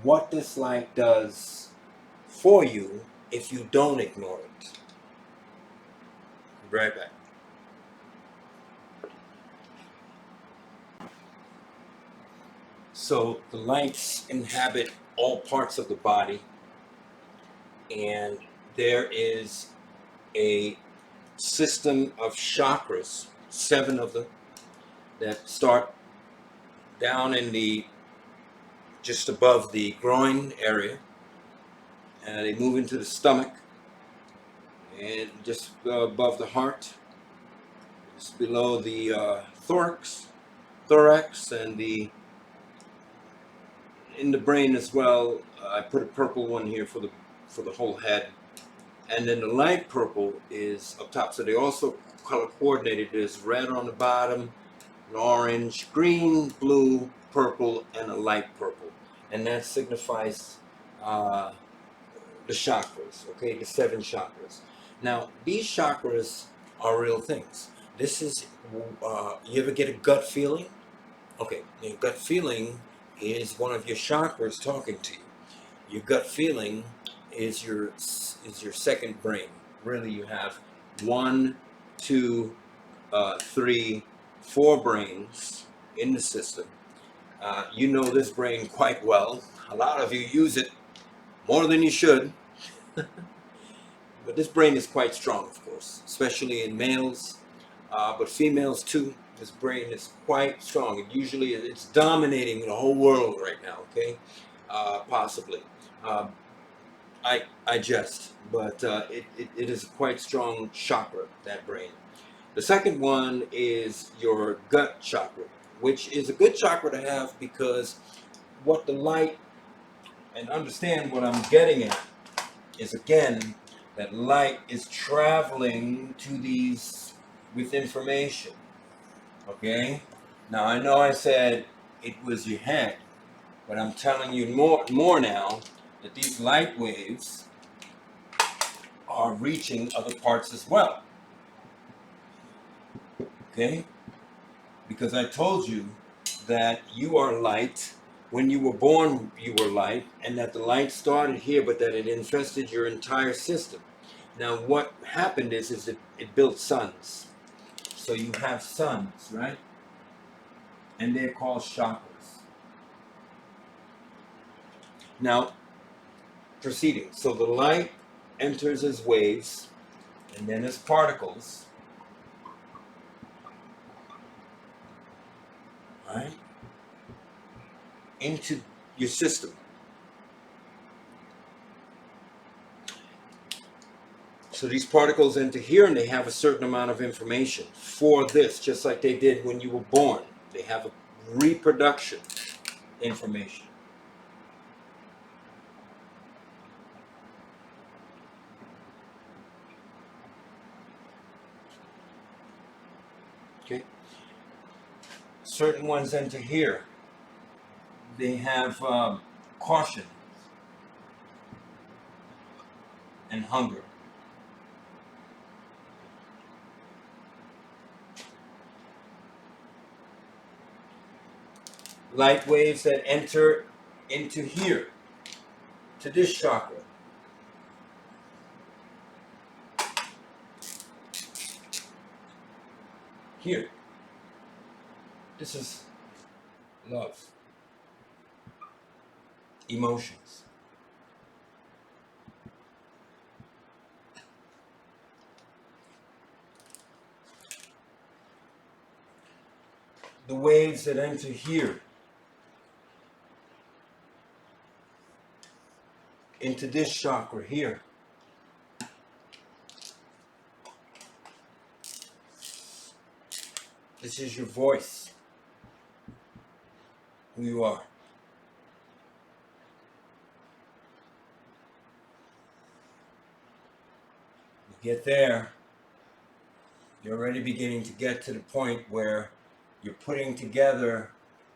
what this light does for you if you don't ignore it. Be right back. So the lights inhabit all parts of the body, and there is a system of chakras, 7 of them, that start down in the just above the groin area, and they move into the stomach, and just above the heart, just below the thorax, and in the brain as well. I put a purple one here for the whole head, and then the light purple is up top. So they also color coordinated. There's red on the bottom, an orange, green, blue, purple, and a light purple, and that signifies the chakras. Okay, the 7 chakras. Now these chakras are real things. This is you ever get a gut feeling? Okay, your gut feeling is one of your chakras talking to you. Your gut feeling is your second brain. Really, you have 1, 2, 3, 4 brains in the system. You know this brain quite well. A lot of you use it more than you should. But this brain is quite strong, of course, especially in males, but females too. This brain is quite strong. It's dominating the whole world right now. Okay, possibly. I jest, but it is a quite strong chakra, that brain. The second one is your gut chakra, which is a good chakra to have because what the light, and understand what I'm getting at, is again that light is traveling to these with information. Okay? Now I know I said it was your head, but I'm telling you more now that these light waves are reaching other parts as well. Okay? Because I told you that you are light. When you were born, you were light, and that the light started here, but that it infested your entire system. Now, what happened is it built suns. So you have suns, right? And they're called chakras. Now, proceeding. So the light enters as waves, and then as particles, right? Into your system. So these particles enter here and they have a certain amount of information for this, just like they did when you were born. They have a reproduction information. Okay. Certain ones enter here. They have caution and hunger. Light waves that enter into here, to this chakra. Here. This is love. Emotions. the waves that enter here into this chakra here. This is your voice, who you are. You get there, you're already beginning to get to the point where you're putting together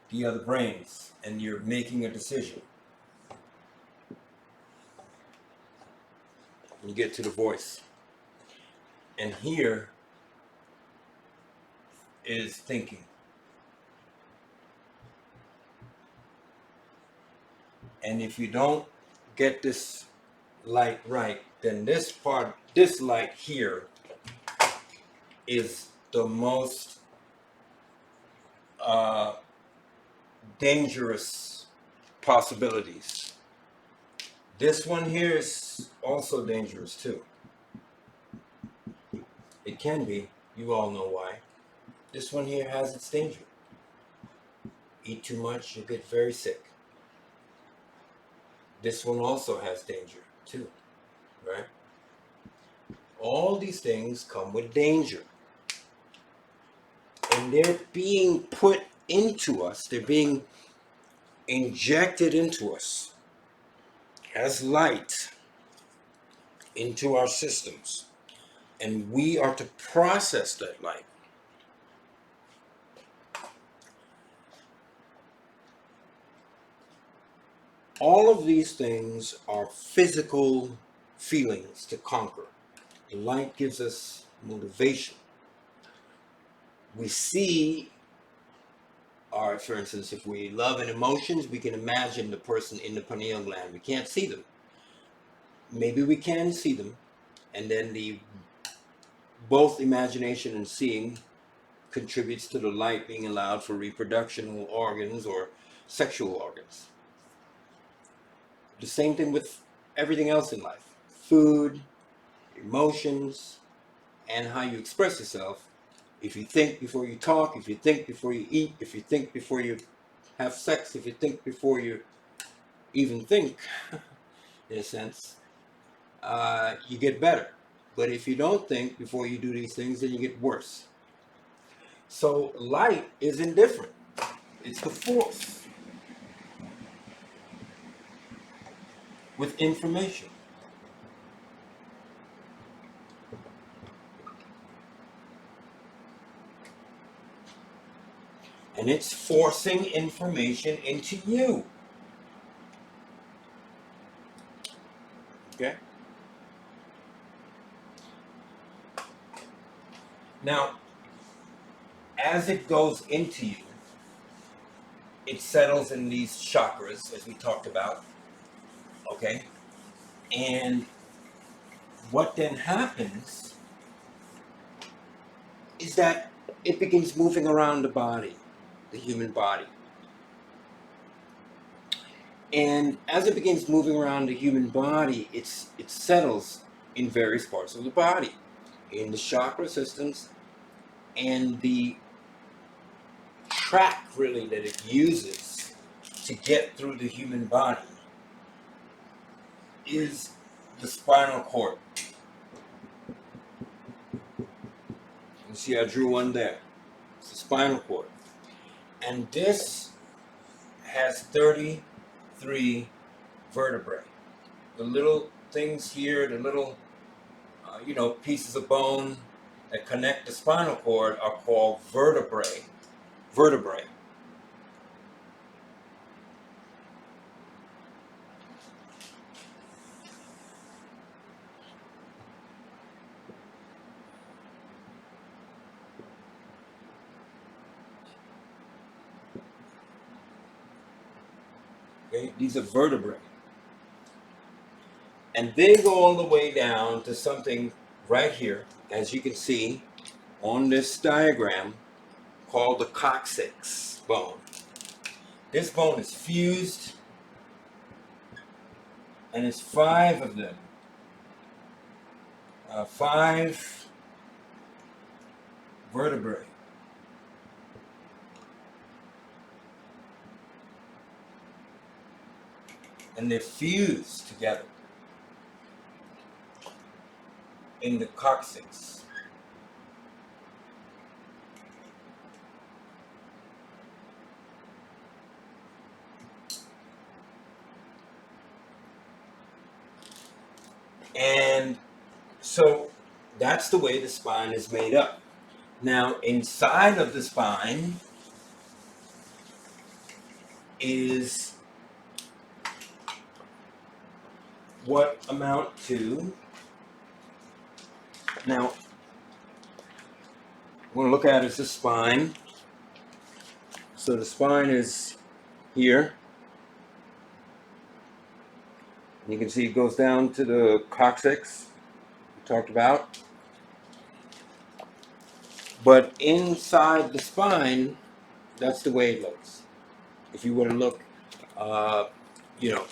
the other brains and you're making a decision. You get to the voice. And here is thinking. And if you don't get this light right, then this part, this light here is the most dangerous possibilities. This one here is also dangerous too. It can be, you all know why. This one here has its danger. Eat too much, you get very sick. This one also has danger too, right? All these things come with danger. And they're being put into us, they're being injected into us as light into our systems. And we are to process that light. All of these things are physical feelings to conquer. The light gives us motivation. We see, or for instance, if we love and emotions, we can imagine the person in the pineal gland. We can't see them. Maybe we can see them, and then both imagination and seeing contributes to the light being allowed for reproductional organs or sexual organs. The same thing with everything else in life. Food, emotions, and how you express yourself. If you think before you talk, if you think before you eat, if you think before you have sex, if you think before you even think, in a sense, you get better. But if you don't think before you do these things, then you get worse. So light is indifferent. It's the force with information. And it's forcing information into you. Okay? Now, as it goes into you, it settles in these chakras, as we talked about. Okay? And what then happens is that it begins moving around the body, the human body. And as it begins moving around the human body, it settles in various parts of the body, in the chakra systems, and the track really that it uses to get through the human body is the spinal cord. You see I drew one there. It's the spinal cord. And this has 33 vertebrae. The little things here, the little pieces of bone that connect the spinal cord are called vertebrae. Okay, these are vertebrae. And they go all the way down to something right here, as you can see on this diagram, called the coccyx bone. This bone is fused, and it's 5 of them. 5 vertebrae. and they're fused together in the coccyx. And so that's the way the spine is made up. Now, inside of the spine is what amount to, now, what we're going to look at is the spine. So the spine is here. And you can see it goes down to the coccyx we talked about. But inside the spine, that's the way it looks. If you were to look, you know,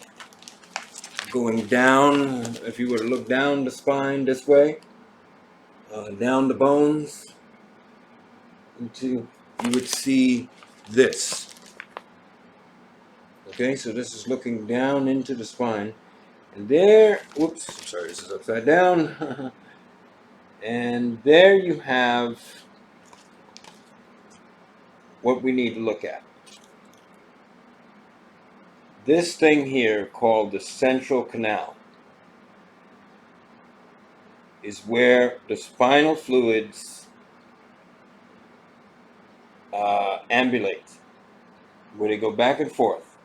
going down, if you were to look down the spine this way, down the bones, you would see this. Okay, so this is looking down into the spine. And there, whoops, sorry, this is upside down. And there you have what we need to look at. This thing here called the central canal is where the spinal fluids ambulate, where they go back and forth.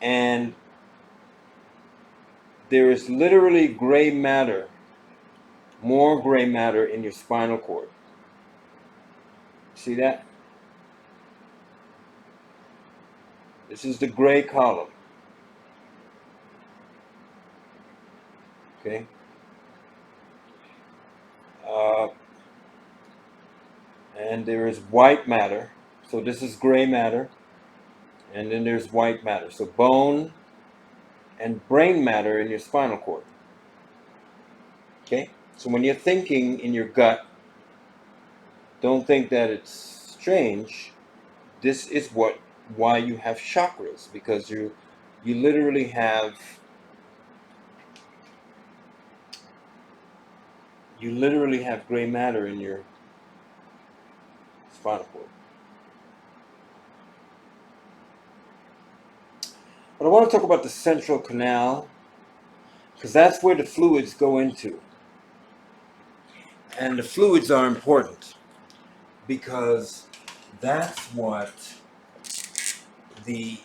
And there is literally gray matter, more gray matter in your spinal cord. See that? This is the gray column. Okay? And there is white matter. So this is gray matter. And then there's white matter. So bone and brain matter in your spinal cord. Okay? So when you're thinking in your gut, don't think that it's strange. This is why you have chakras, because you literally have gray matter in your spinal cord. But I want to talk about the central canal, because that's where the fluids go into. And the fluids are important because that's what the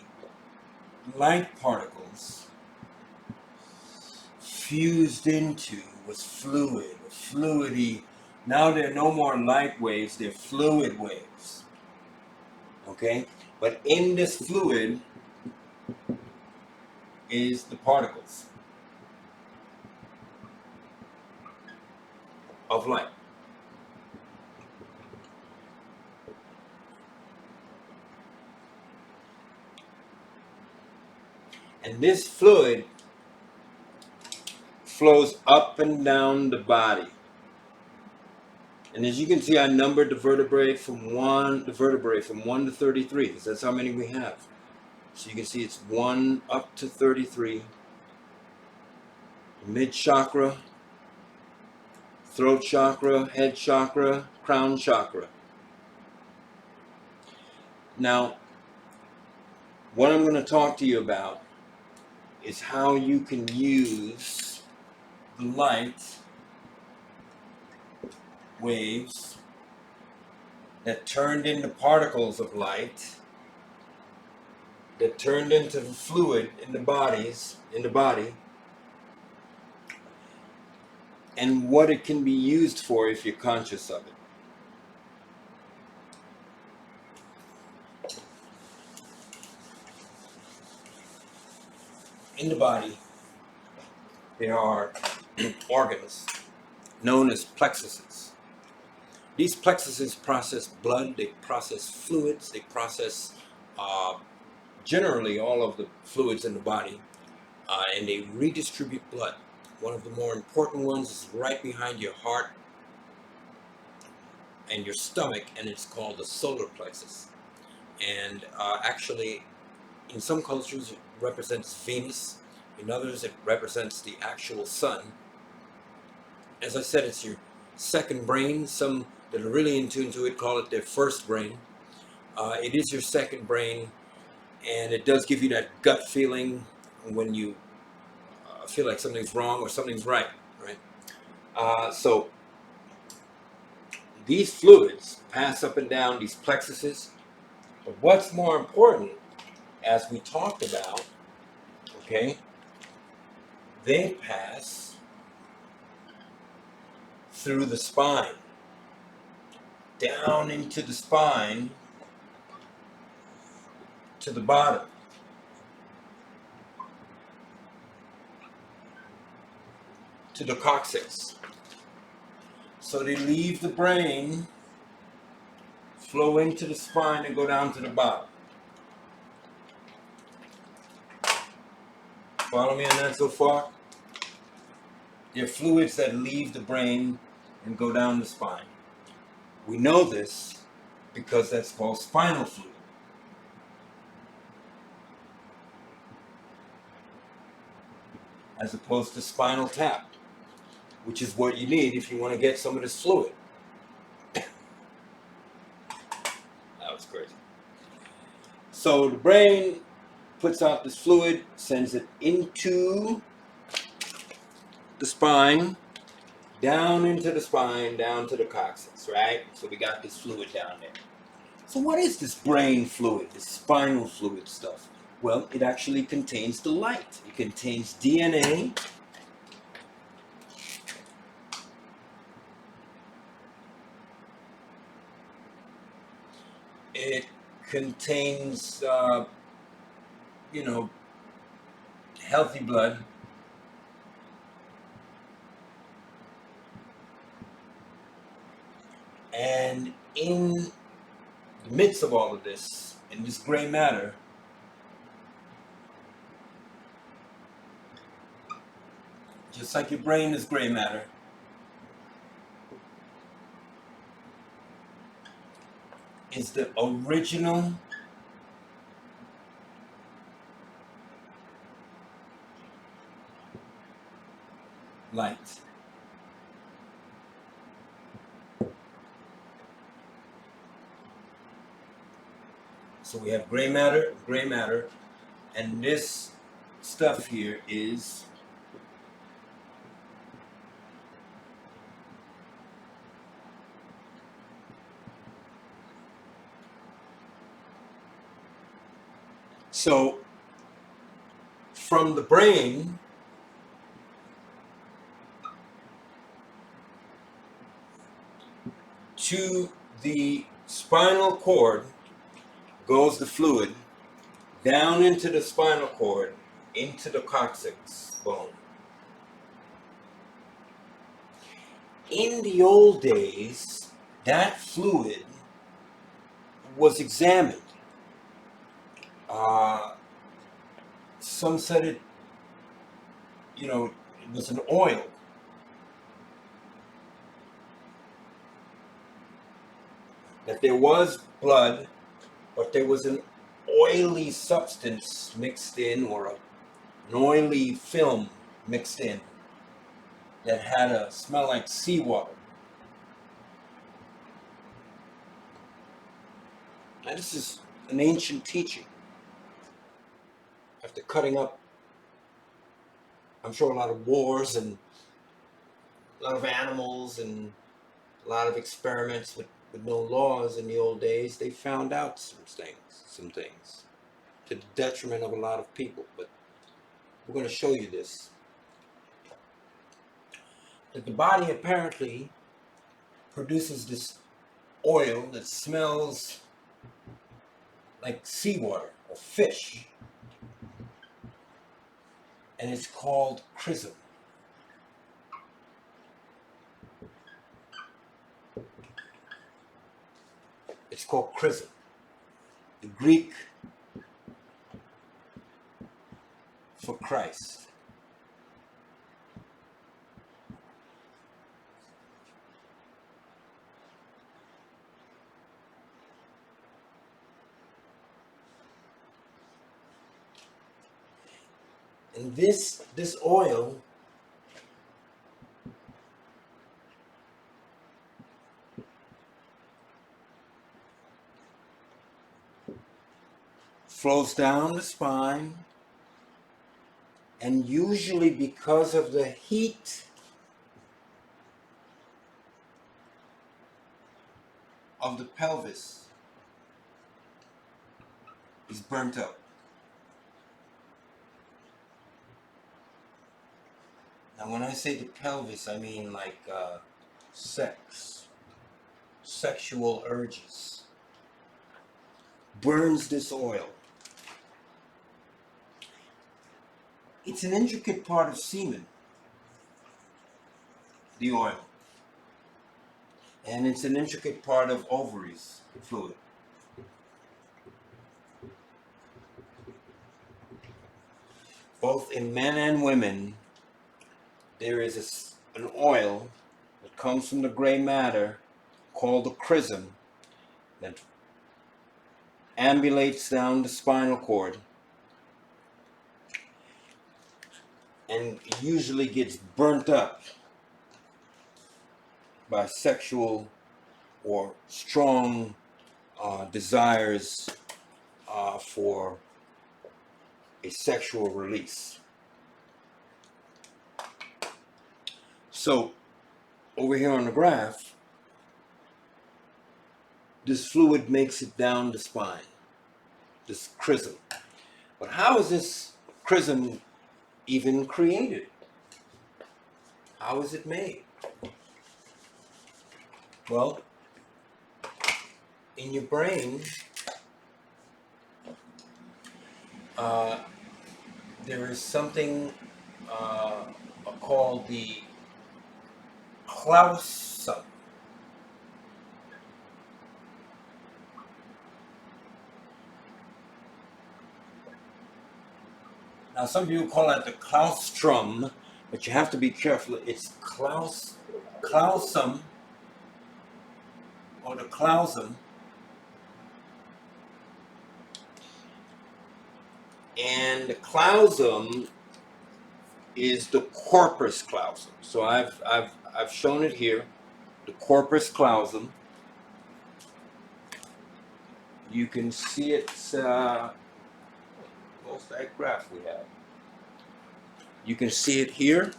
light particles fused into was fluidy. Now they're no more light waves, they're fluid waves. Okay? But in this fluid is the particles of light. And this fluid flows up and down the body. And as you can see, I numbered the vertebrae from 1 to 33, because that's how many we have. So you can see it's 1 up to 33. Mid chakra, throat chakra, head chakra, crown chakra. Now, what I'm going to talk to you about is how you can use the light waves that turned into particles of light, that turned into fluid in the body, and what it can be used for if you're conscious of it. In the body, there are organs known as plexuses. These plexuses process blood, they process fluids, they process generally all of the fluids in the body, and they redistribute blood. One of the more important ones is right behind your heart and your stomach, and it's called the solar plexus. And actually, In some cultures, it represents Venus. In others, it represents the actual sun. As I said, it's your second brain. Some that are really in tune to it call it their first brain. It is your second brain, and it does give you that gut feeling when you feel like something's wrong or something's right, right? So these fluids pass up and down these plexuses, but what's more important, as we talked about, okay, they pass through the spine, down into the spine, to the bottom. To the coccyx. So they leave the brain, flow into the spine, and go down to the bottom. Follow me on that so far? They're fluids that leave the brain and go down the spine. We know this because that's called spinal fluid. As opposed to spinal tap, which is what you need if you want to get some of this fluid. That was crazy. So the brain puts out this fluid, sends it into the spine, down into the spine, down to the coccyx, right? So we got this fluid down there. So what is this brain fluid, this spinal fluid stuff? Well, it actually contains the light. It contains DNA. It contains, healthy blood. And in the midst of all of this, in this gray matter, just like your brain is gray matter, is the original light. So we have gray matter, and this stuff here is so from the brain to the spinal cord goes the fluid, down into the spinal cord, into the coccyx bone. In the old days, that fluid was examined. Some said it was an oil. That there was blood, but there was an oily substance mixed in, or an oily film mixed in, that had a smell like seawater. Now this is an ancient teaching. After cutting up, I'm sure, a lot of wars and a lot of animals and a lot of experiments with no laws in the old days, they found out some things to the detriment of a lot of people. But we're going to show you this. That the body apparently produces this oil that smells like seawater or fish. And it's called CHRISIM. It's called CHRISIM. The Greek for Christ. And this oil flows down the spine, and usually because of the heat of the pelvis is burnt up. Now when I say the pelvis, I mean like sexual urges. Burns this oil. It's an intricate part of semen, the oil. And it's an intricate part of ovaries fluid. Both in men and women, there is an oil that comes from the gray matter called the CHRISIM that ambulates down the spinal cord and usually gets burnt up by sexual or strong desires for a sexual release. So over here on the graph, this fluid makes it down the spine, this CHRISIM. But how is this CHRISIM even created? How is it made? Well, in your brain, there is something called the clausum. Now, some people call it the claustrum, but you have to be careful. It's clausum, or the clausum. And the clausum is the corpus clausum. So I've shown it here, the corpus clausum. You can see it. What's that graph we have? You can see it here.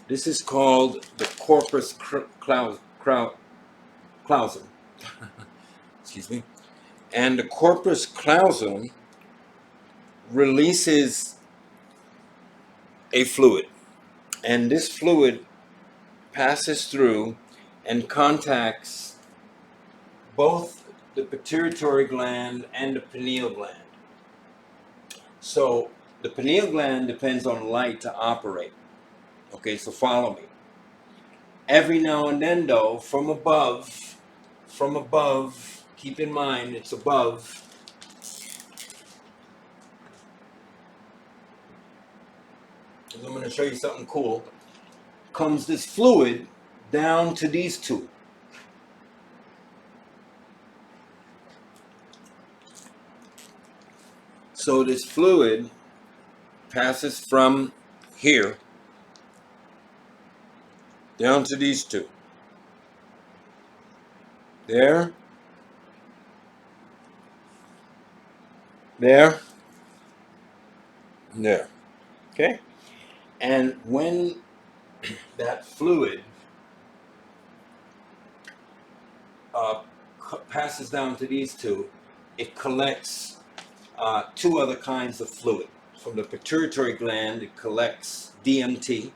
This is called the corpus clausum. Excuse me. And the corpus clausum releases a fluid. And this fluid passes through and contacts both the pituitary gland and the pineal gland. So the pineal gland depends on light to operate. Okay, so follow me. Every now and then though, from above, keep in mind it's above, and I'm going to show you something cool, comes this fluid down to these two. So this fluid passes from here down to these two. There. There. And there. Okay? And when that fluid passes down to these two, it collects two other kinds of fluid. From the pituitary gland, it collects DMT.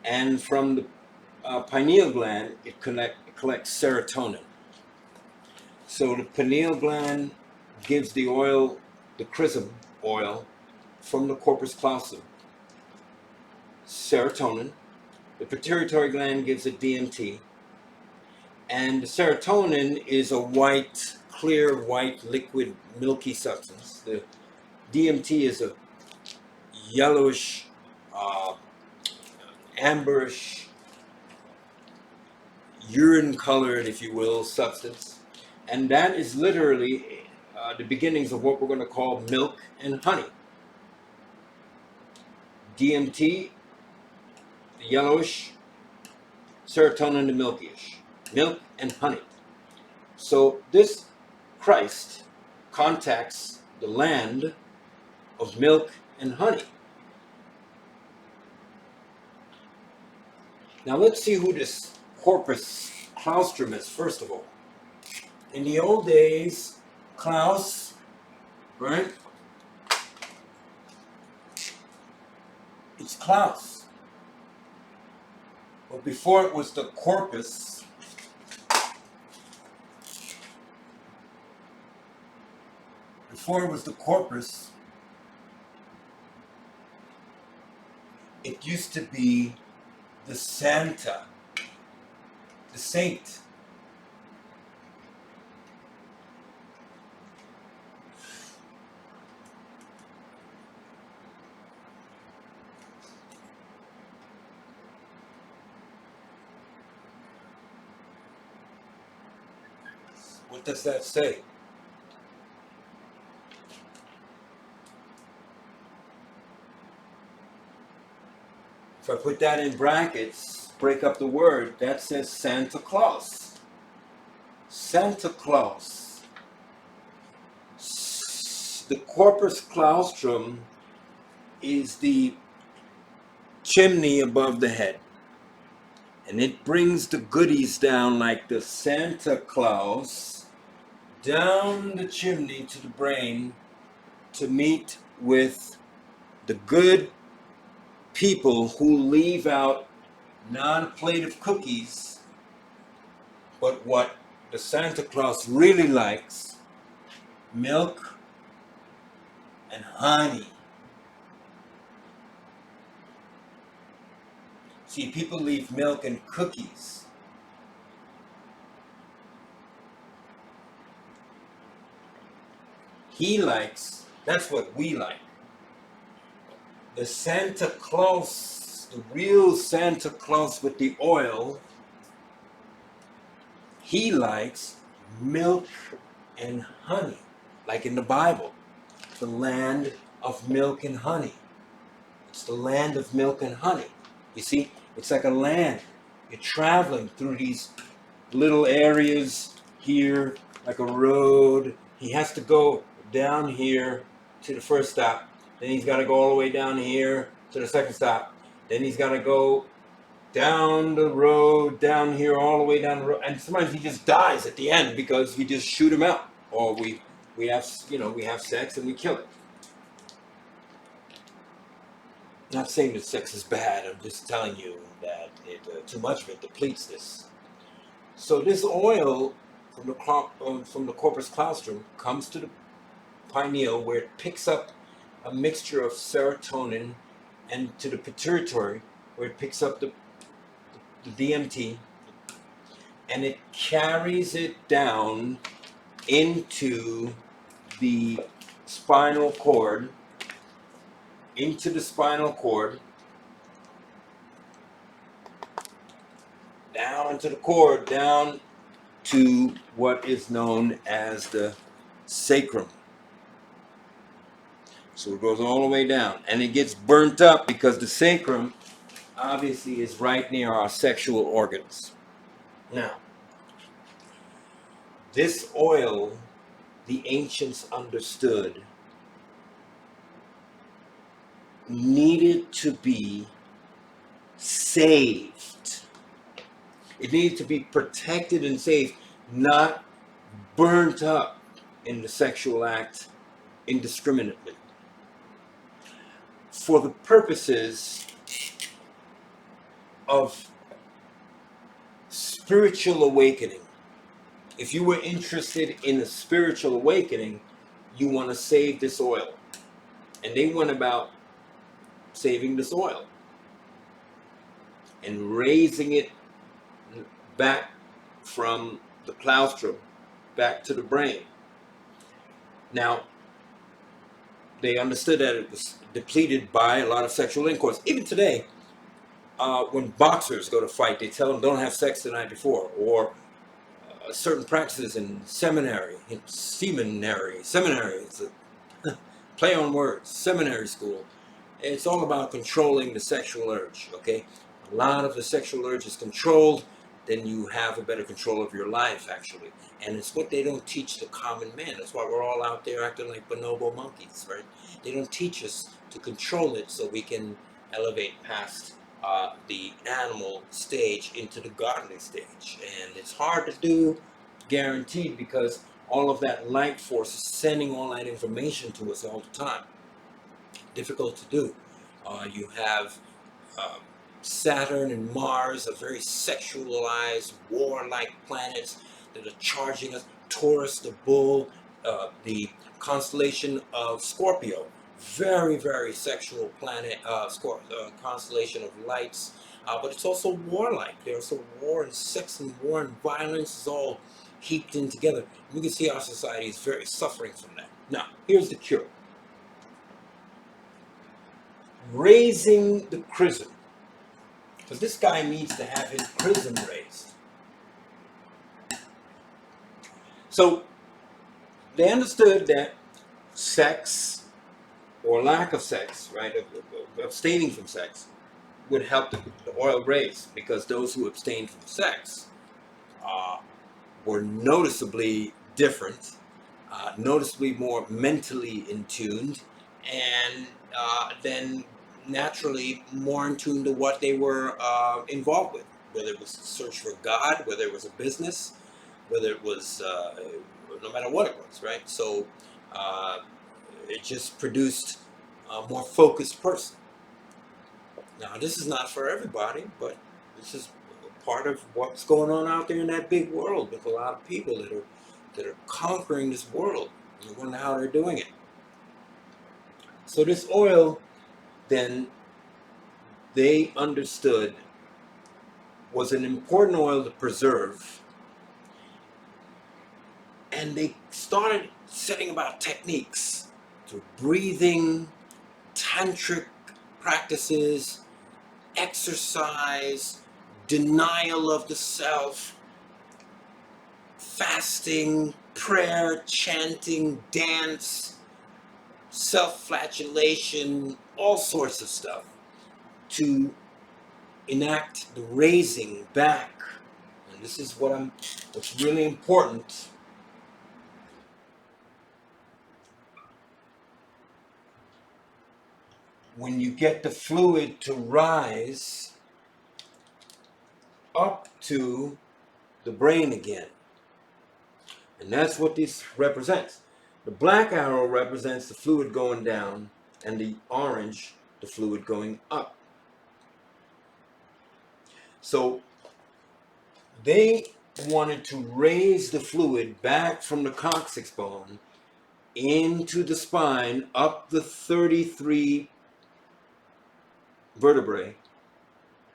And from the pineal gland, it collects serotonin. So the pineal gland gives the oil, the CHRISIM oil, from the corpus callosum, serotonin. The pituitary gland gives it DMT. And the serotonin is a white, clear, white, liquid, milky substance. The DMT is a yellowish, amberish, urine colored, if you will, substance. And that is literally the beginnings of what we're going to call milk and honey. DMT, the yellowish, serotonin, the milkyish. Milk and honey. So this Christ contacts the land of milk and honey. Now let's see who this corpus claustrum is, first of all. In the old days, Klaus, right? It's Klaus. But before it was the corpus, it used to be the Santa, the saint. What does that say? If I put that in brackets, break up the word, that says Santa Claus. Santa Claus. The corpus claustrum is the chimney above the head. And it brings the goodies down like the Santa Claus down the chimney to the brain to meet with the good people who leave out non-plate of cookies, but what the Santa Claus really likes, milk and honey. See, people leave milk and cookies. He likes, that's what we like. The Santa Claus, the real Santa Claus with the oil, he likes milk and honey, like in the Bible, the land of milk and honey. It's the land of milk and honey. You see, it's like a land. You're traveling through these little areas here, like a road. He has to go down here to the first stop. Then he's got to go all the way down here to the second stop. Then he's got to go down the road, down here, all the way down the road. And sometimes he just dies at the end because we just shoot him out. Or we have sex and we kill it. Not saying that sex is bad. I'm just telling you that too much of it depletes this. So this oil from the corpus claustrum comes to the pineal, where it picks up a mixture of serotonin, and to the pituitary, where it picks up the DMT, and it carries it down into the spinal cord, down into the cord, down to what is known as the sacrum. So it goes all the way down, and it gets burnt up because the sacrum obviously is right near our sexual organs. Now, this oil, the ancients understood, needed to be saved. It needed to be protected and saved, not burnt up in the sexual act indiscriminately. For the purposes of spiritual awakening. If you were interested in a spiritual awakening, you want to save this oil. And they went about saving this oil and raising it back from the claustrum back to the brain. Now, they understood that it was depleted by a lot of sexual intercourse. Even today, when boxers go to fight, they tell them don't have sex the night before, or certain practices in seminary, seminary. It's a play on words. Seminary school. It's all about controlling the sexual urge. Okay, a lot of the sexual urge is controlled. Then you have a better control of your life, actually. And it's what they don't teach the common man. That's why we're all out there acting like bonobo monkeys, right? They don't teach us to control it so we can elevate past the animal stage into the godly stage. And it's hard to do, guaranteed, because all of that light force is sending all that information to us all the time. Difficult to do. You have um, Saturn and Mars are very sexualized, warlike planets that are charging us. Taurus, the bull, the constellation of Scorpio, very, very sexual planet, constellation of lights. But it's also warlike. There's a war and sex and war and violence is all heaped in together. We can see our society is very suffering from that. Now, here's the cure. Raising the CHRISIM. Because this guy needs to have his CHRISIM raised. So they understood that sex or lack of sex, right, abstaining from sex, would help the oil raise, because those who abstained from sex were noticeably different, noticeably more mentally in tuned, and then naturally more in tune to what they were involved with, whether it was search for God, whether it was a business, whether it was no matter what it was, right? So it just produced a more focused person. Now, this is not for everybody, but this is part of what's going on out there in that big world with a lot of people that are conquering this world. You wonder how they're doing it. So this oil, then, they understood was an important oil to preserve, and they started setting about techniques through breathing, tantric practices, exercise, denial of the self, fasting, prayer, chanting, dance, self-flagellation, all sorts of stuff to enact the raising back. And this is what's really important. When you get the fluid to rise up to the brain again. And that's what this represents. The black arrow represents the fluid going down, and the orange, the fluid going up. So they wanted to raise the fluid back from the coccyx bone into the spine, up the 33 vertebrae,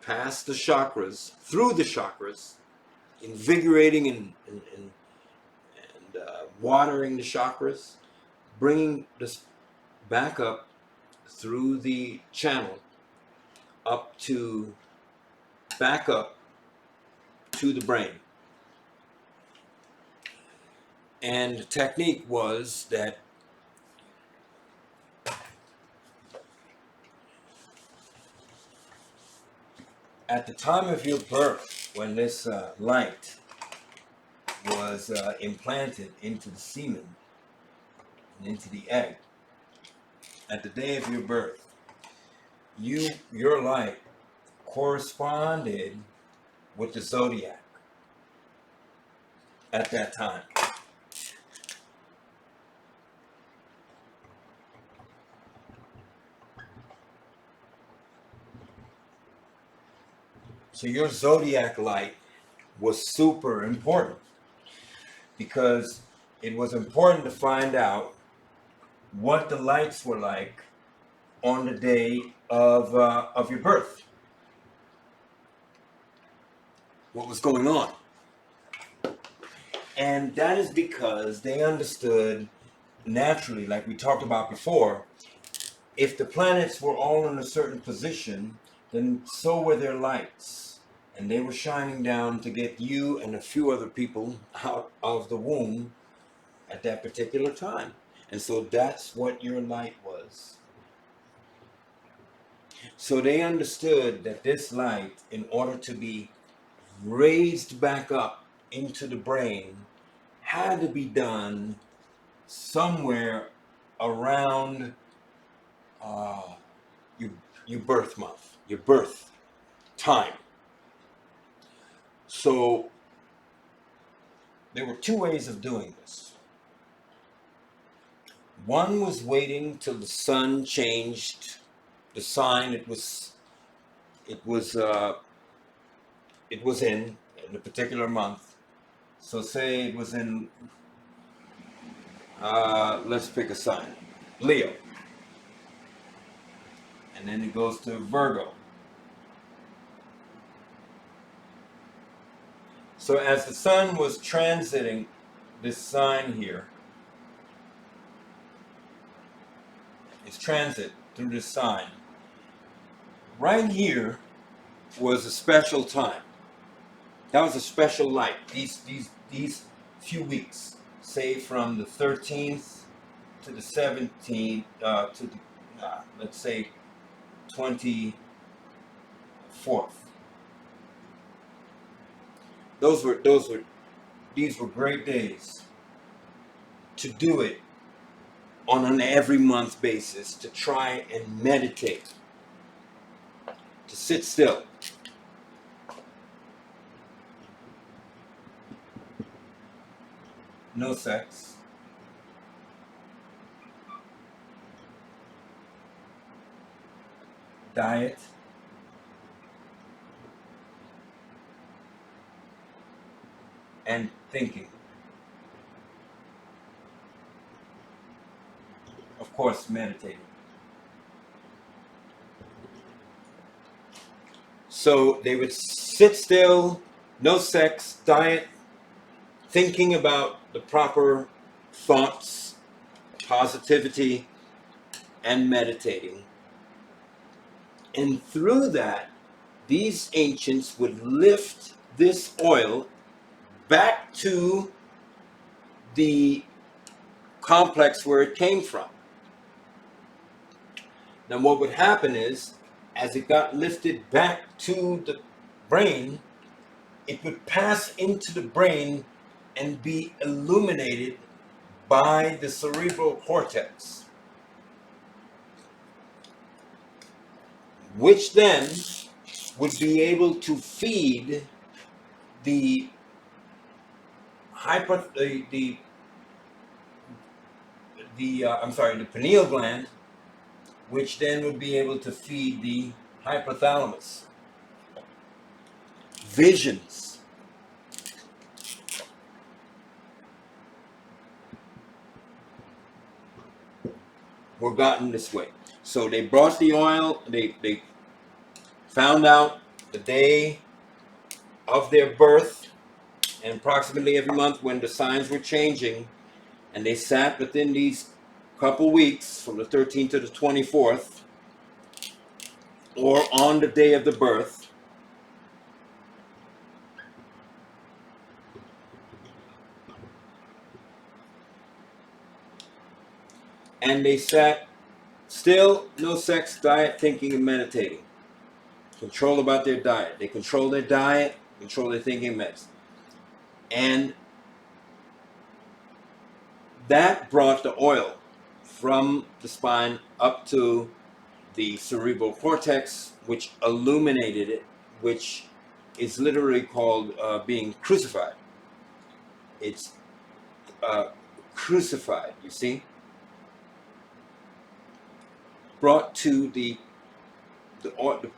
past the chakras, through the chakras, invigorating and watering the chakras, bringing this back up through the channel, back up to the brain. And the technique was that at the time of your birth, when this light was implanted into the semen and into the egg, at the day of your birth, your light corresponded with the zodiac at that time. So your zodiac light was super important, because it was important to find out what the lights were like on the day of your birth. What was going on. And that is because they understood naturally, like we talked about before, if the planets were all in a certain position, then so were their lights. and they were shining down to get you and a few other people out of the womb at that particular time. And so that's what your light was. So they understood that this light, in order to be raised back up into the brain, had to be done somewhere around uh, your, your birth month, your birth time. So there were two ways of doing this. One was waiting till the sun changed the sign it was in a particular month. So say it was in let's pick a sign, Leo, and then it goes to Virgo. So as the sun was transiting this sign here, its transit through this sign, right here was a special time. That was a special light. These few weeks, say from the 13th to the 17th to the let's say 24th. These were great days to do it on an every month basis, to try and meditate, to sit still. No sex. Diet. And thinking. Of course, meditating. So they would sit still, no sex, diet, thinking about the proper thoughts, positivity, and meditating. And through that, these ancients would lift this oil back to the complex where it came from. Now what would happen is, as it got lifted back to the brain, it would pass into the brain and be illuminated by the cerebral cortex, which then would be able to feed the the pineal gland, which then would be able to feed the hypothalamus. Visions. Were gotten this way. So they brought the oil, they found out the day of their birth, and approximately every month when the signs were changing, and they sat within these couple weeks from the 13th to the 24th, or on the day of the birth, and they sat still, no sex, diet, thinking, and meditating. Control about their diet. They control their diet, control their thinking, and medicine. And that brought the oil from the spine up to the cerebral cortex, which illuminated it, which is literally called being crucified. It's crucified, you see? Brought to the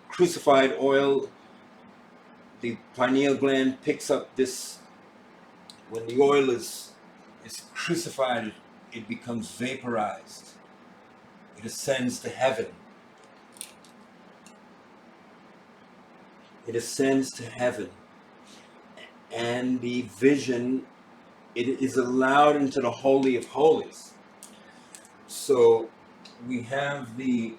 crucified oil. The pineal gland picks up this. When the oil is crucified, it becomes vaporized. It ascends to heaven. It ascends to heaven. And the vision, it is allowed into the Holy of Holies. So we have the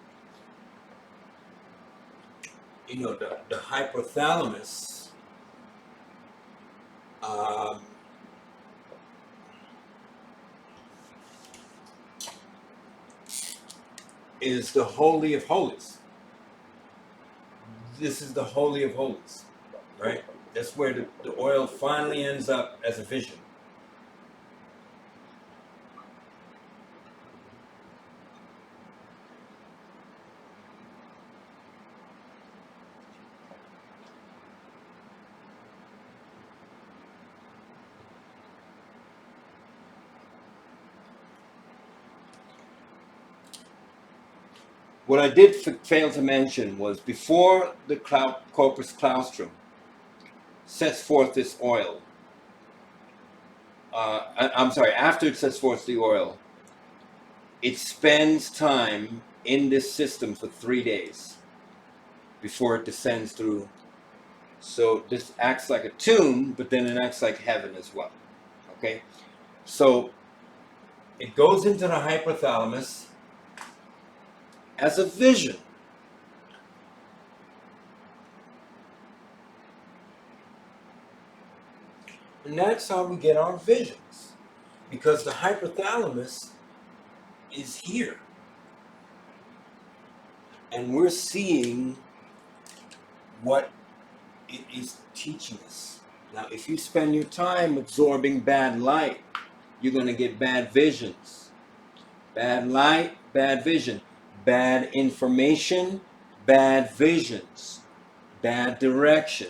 hypothalamus um, is the Holy of Holies. This is the Holy of Holies, right? That's where the oil finally ends up as a vision. What I did fail to mention was before the corpus claustrum sets forth this oil, I'm sorry, after it sets forth the oil, it spends time in this system for 3 days before it descends through. So this acts like a tomb, but then it acts like heaven as well. Okay? So it goes into the hypothalamus as a vision. And that's how we get our visions. Because the hypothalamus is here. And we're seeing what it is teaching us. Now, if you spend your time absorbing bad light, you're going to get bad visions. Bad light, bad vision. Bad information, bad visions. Bad direction.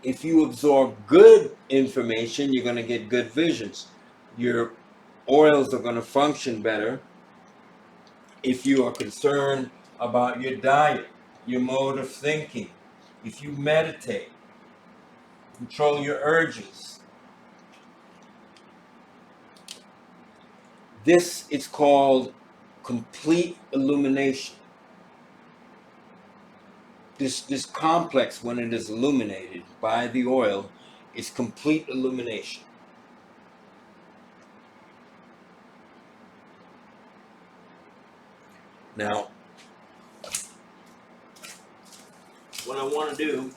If you absorb good information, you're going to get good visions. Your oils are going to function better. If you are concerned about your diet, your mode of thinking, if you meditate, control your urges. This is called complete illumination. This complex, when it is illuminated by the oil, is complete illumination. Now, what I want to do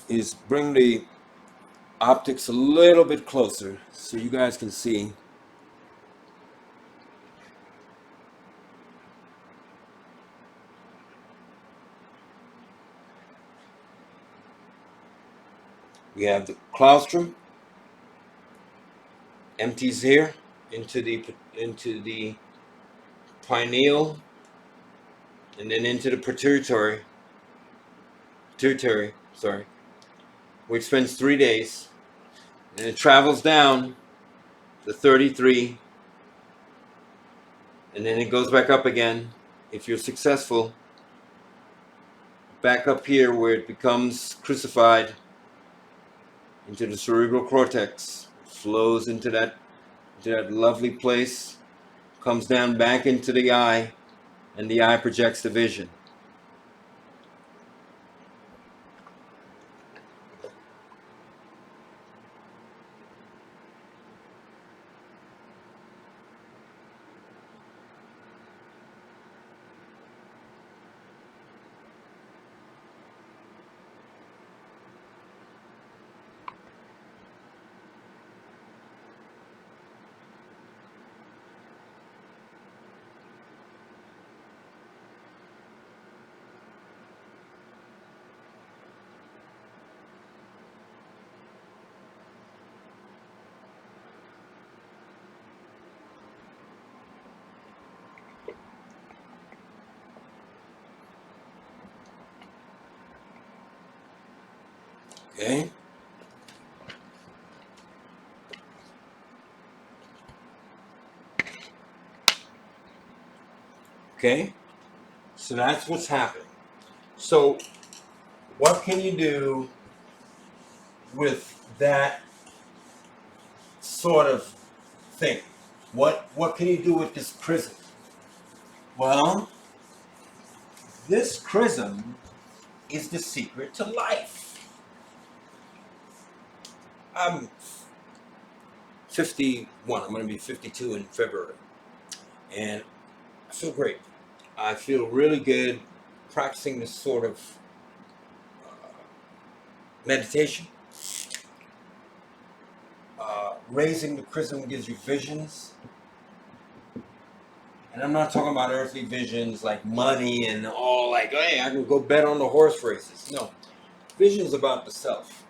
is bring the optics a little bit closer so you guys can see. We have the claustrum, empties here into the pineal, and then into the pituitary, which spends 3 days, and it travels down to 33, and then it goes back up again, if you're successful, back up here where it becomes crucified into the cerebral cortex, flows into that lovely place, comes down back into the eye, and the eye projects the vision. Okay. Okay. So that's what's happening. So what can you do with that sort of thing? What can you do with this CHRISIM? Well, this CHRISIM is the secret to life. I'm 51. I'm going to be 52 in February. And I feel great. I feel really good practicing this sort of meditation. Raising the chrism gives you visions. And I'm not talking about earthly visions like money and all like, hey, I can go bet on the horse races. No. Visions about the self.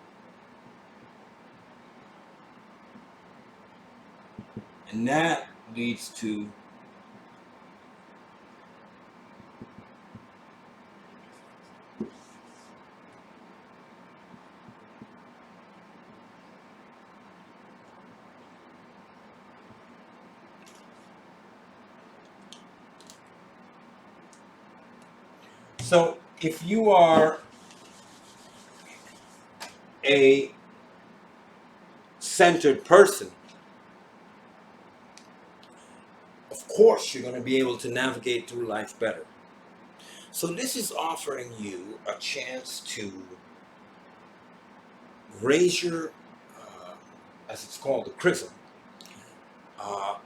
And that leads to so if you are a centered person, of course you're going to be able to navigate through life better. So this is offering you a chance to raise your, as it's called, the chrism,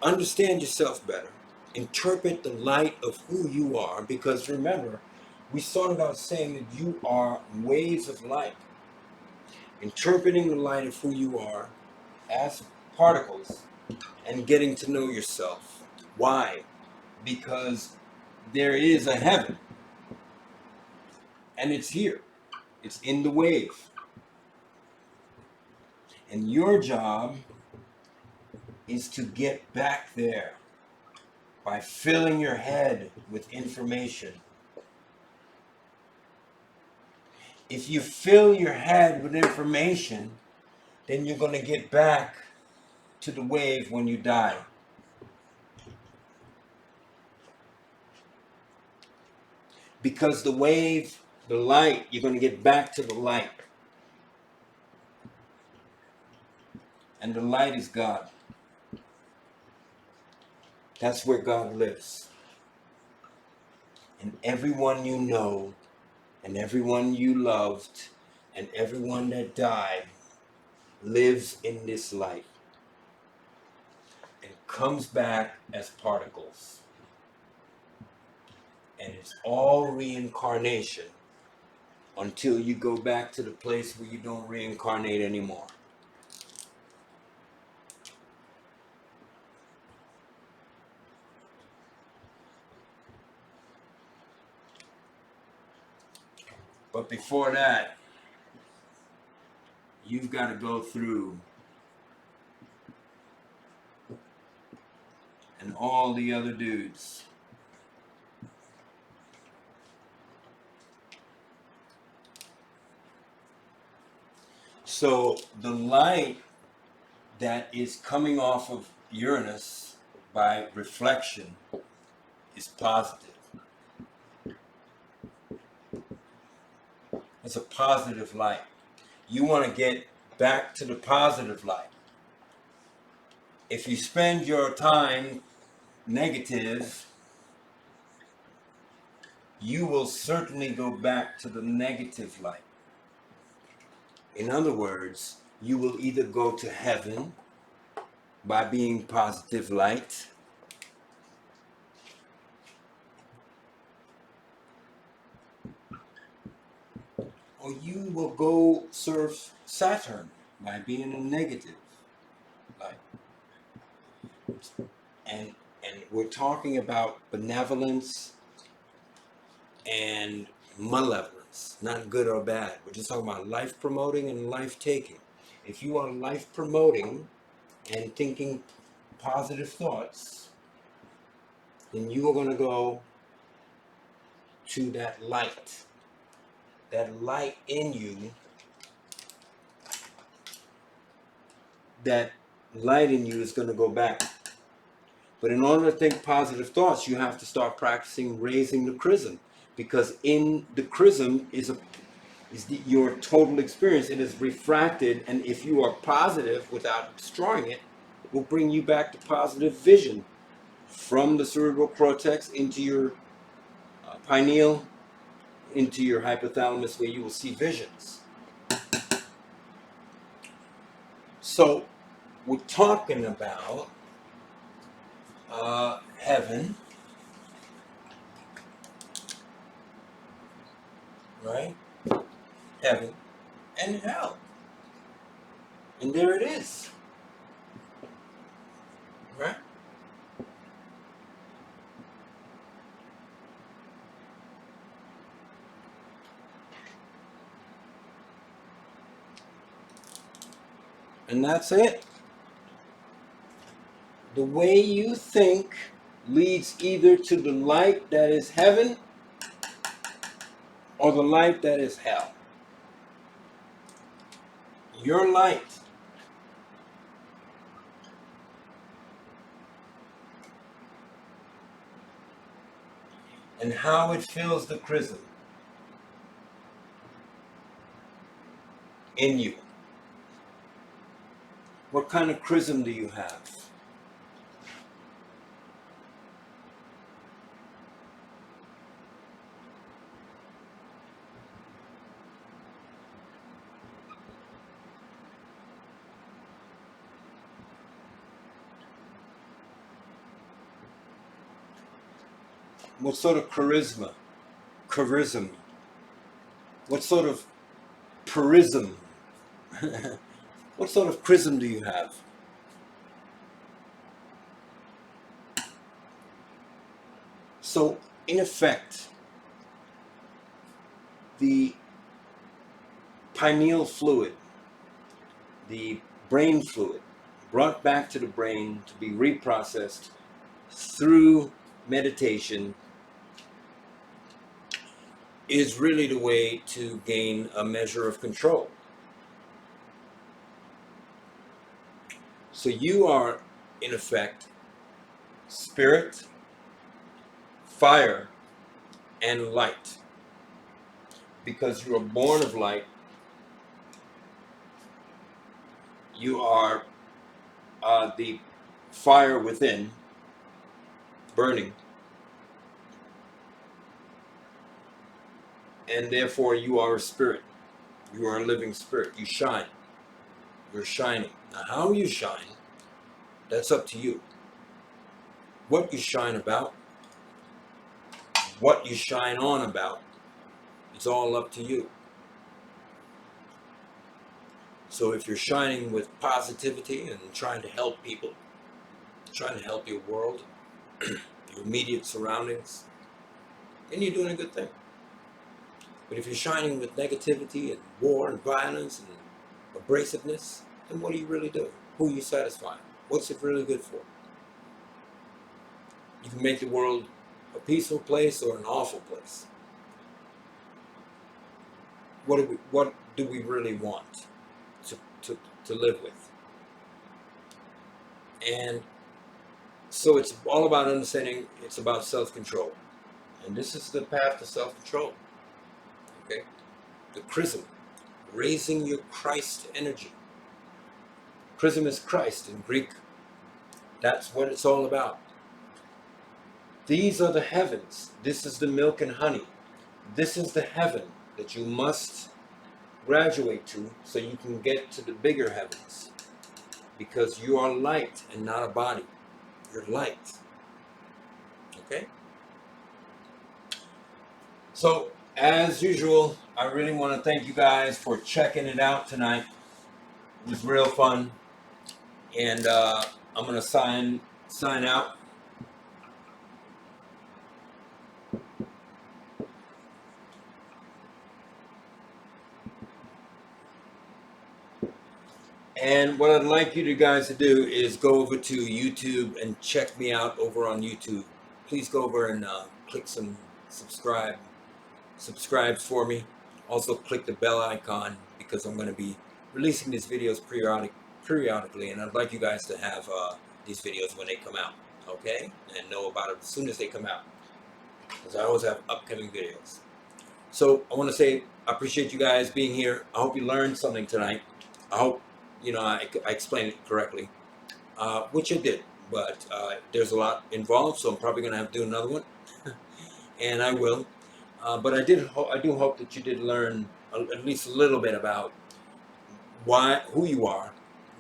understand yourself better, interpret the light of who you are, because remember, we started out saying that you are waves of light. Interpreting the light of who you are as particles and getting to know yourself. Why? Because there is a heaven, and it's here. It's in the wave. And your job is to get back there by filling your head with information. If you fill your head with information, then you're going to get back to the wave when you die. Because the wave, the light, you're going to get back to the light. And the light is God. That's where God lives. And everyone you know, and everyone you loved, and everyone that died lives in this light and comes back as particles. And it's all reincarnation until you go back to the place where you don't reincarnate anymore. But before that, you've got to go through and all the other dudes. So the light that is coming off of Uranus by reflection is positive. It's a positive light. You want to get back to the positive light. If you spend your time negative, you will certainly go back to the negative light. In other words, you will either go to heaven by being positive light, or you will go serve Saturn by being a negative light. And we're talking about benevolence and malevolence, not good or bad. We're just talking about life promoting and life taking. If you are life promoting and thinking positive thoughts, then you are going to go to that light. That light in you, that light in you is going to go back. But in order to think positive thoughts, you have to start practicing raising the chrism, because in the chrism is your total experience. It is refracted, and if you are positive without destroying it, it will bring you back to positive vision from the cerebral cortex into your pineal, into your hypothalamus, where you will see visions. So we're talking about heaven, right? Heaven. and hell. And there it is. Right? And that's it. The way you think leads either to the light that is heaven or the light that is hell. Your light and how it fills the chrism in you. What kind of chrism do you have? What sort of charisma? Charism? What sort of prism? What sort of chrism do you have? So, in effect, the pineal fluid, the brain fluid, brought back to the brain to be reprocessed through meditation, is really the way to gain a measure of control. So you are, in effect, spirit, fire, and light. Because you are born of light, you are the fire within, burning. And therefore you are a spirit. You are a living spirit. You shine. You're shining. Now how you shine, that's up to you. What you shine about, what you shine on about, it's all up to you. So if you're shining with positivity and trying to help people, trying to help your world, your immediate surroundings, then you're doing a good thing. But if you're shining with negativity and war and violence and abrasiveness, then what are you really doing? Who are you satisfying? What's it really good for? You can make the world a peaceful place or an awful place. What do we really want to live with? And so it's all about understanding, it's about self-control. And this is the path to self-control. Okay? The chrism, raising your Christ energy. Chrism is Christ in Greek. That's what it's all about. These are the heavens. This is the milk and honey. This is the heaven that you must graduate to so you can get to the bigger heavens. Because you are light and not a body. You're light. Okay? So, as usual, I really want to thank you guys for checking it out tonight. It was real fun. And I'm going to sign out. And what I'd like you guys to do is go over to YouTube and check me out over on YouTube. Please go over and click some subscribe for me. Also click the bell icon because I'm going to be releasing these videos periodically, and I'd like you guys to have these videos when they come out, okay? And know about it as soon as they come out, because I always have upcoming videos. So I want to say I appreciate you guys being here. I hope you learned something tonight. I hope I explained it correctly, which I did, but there's a lot involved, so I'm probably going to have to do another one, and I will. But I do hope that you did learn at least a little bit about who you are.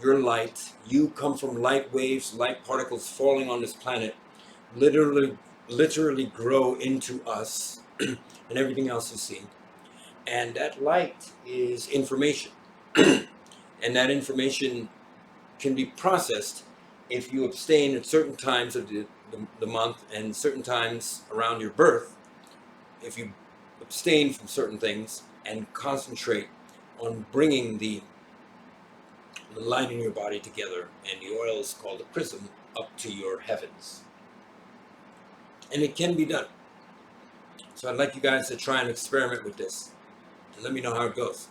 You're light. You come from light waves, light particles falling on this planet, literally grow into us and everything else you see. And that light is information. And that information can be processed if you abstain at certain times of the month and certain times around your birth. If you abstain from certain things and concentrate on bringing the light in your body together, and the oil is called a CHRISIM, up to your heavens. And it can be done. So I'd like you guys to try and experiment with this and let me know how it goes.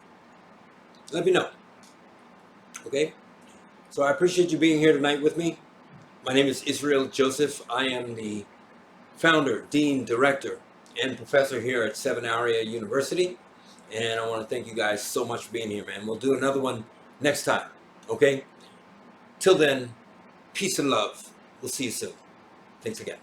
Let me know. Okay? So I appreciate you being here tonight with me. My name is Israel Joseph. I am the founder, dean, director, and professor here at Sevenaria University. And I want to thank you guys so much for being here, man. We'll do another one next time. Okay? Till then, peace and love. We'll see you soon. Thanks again.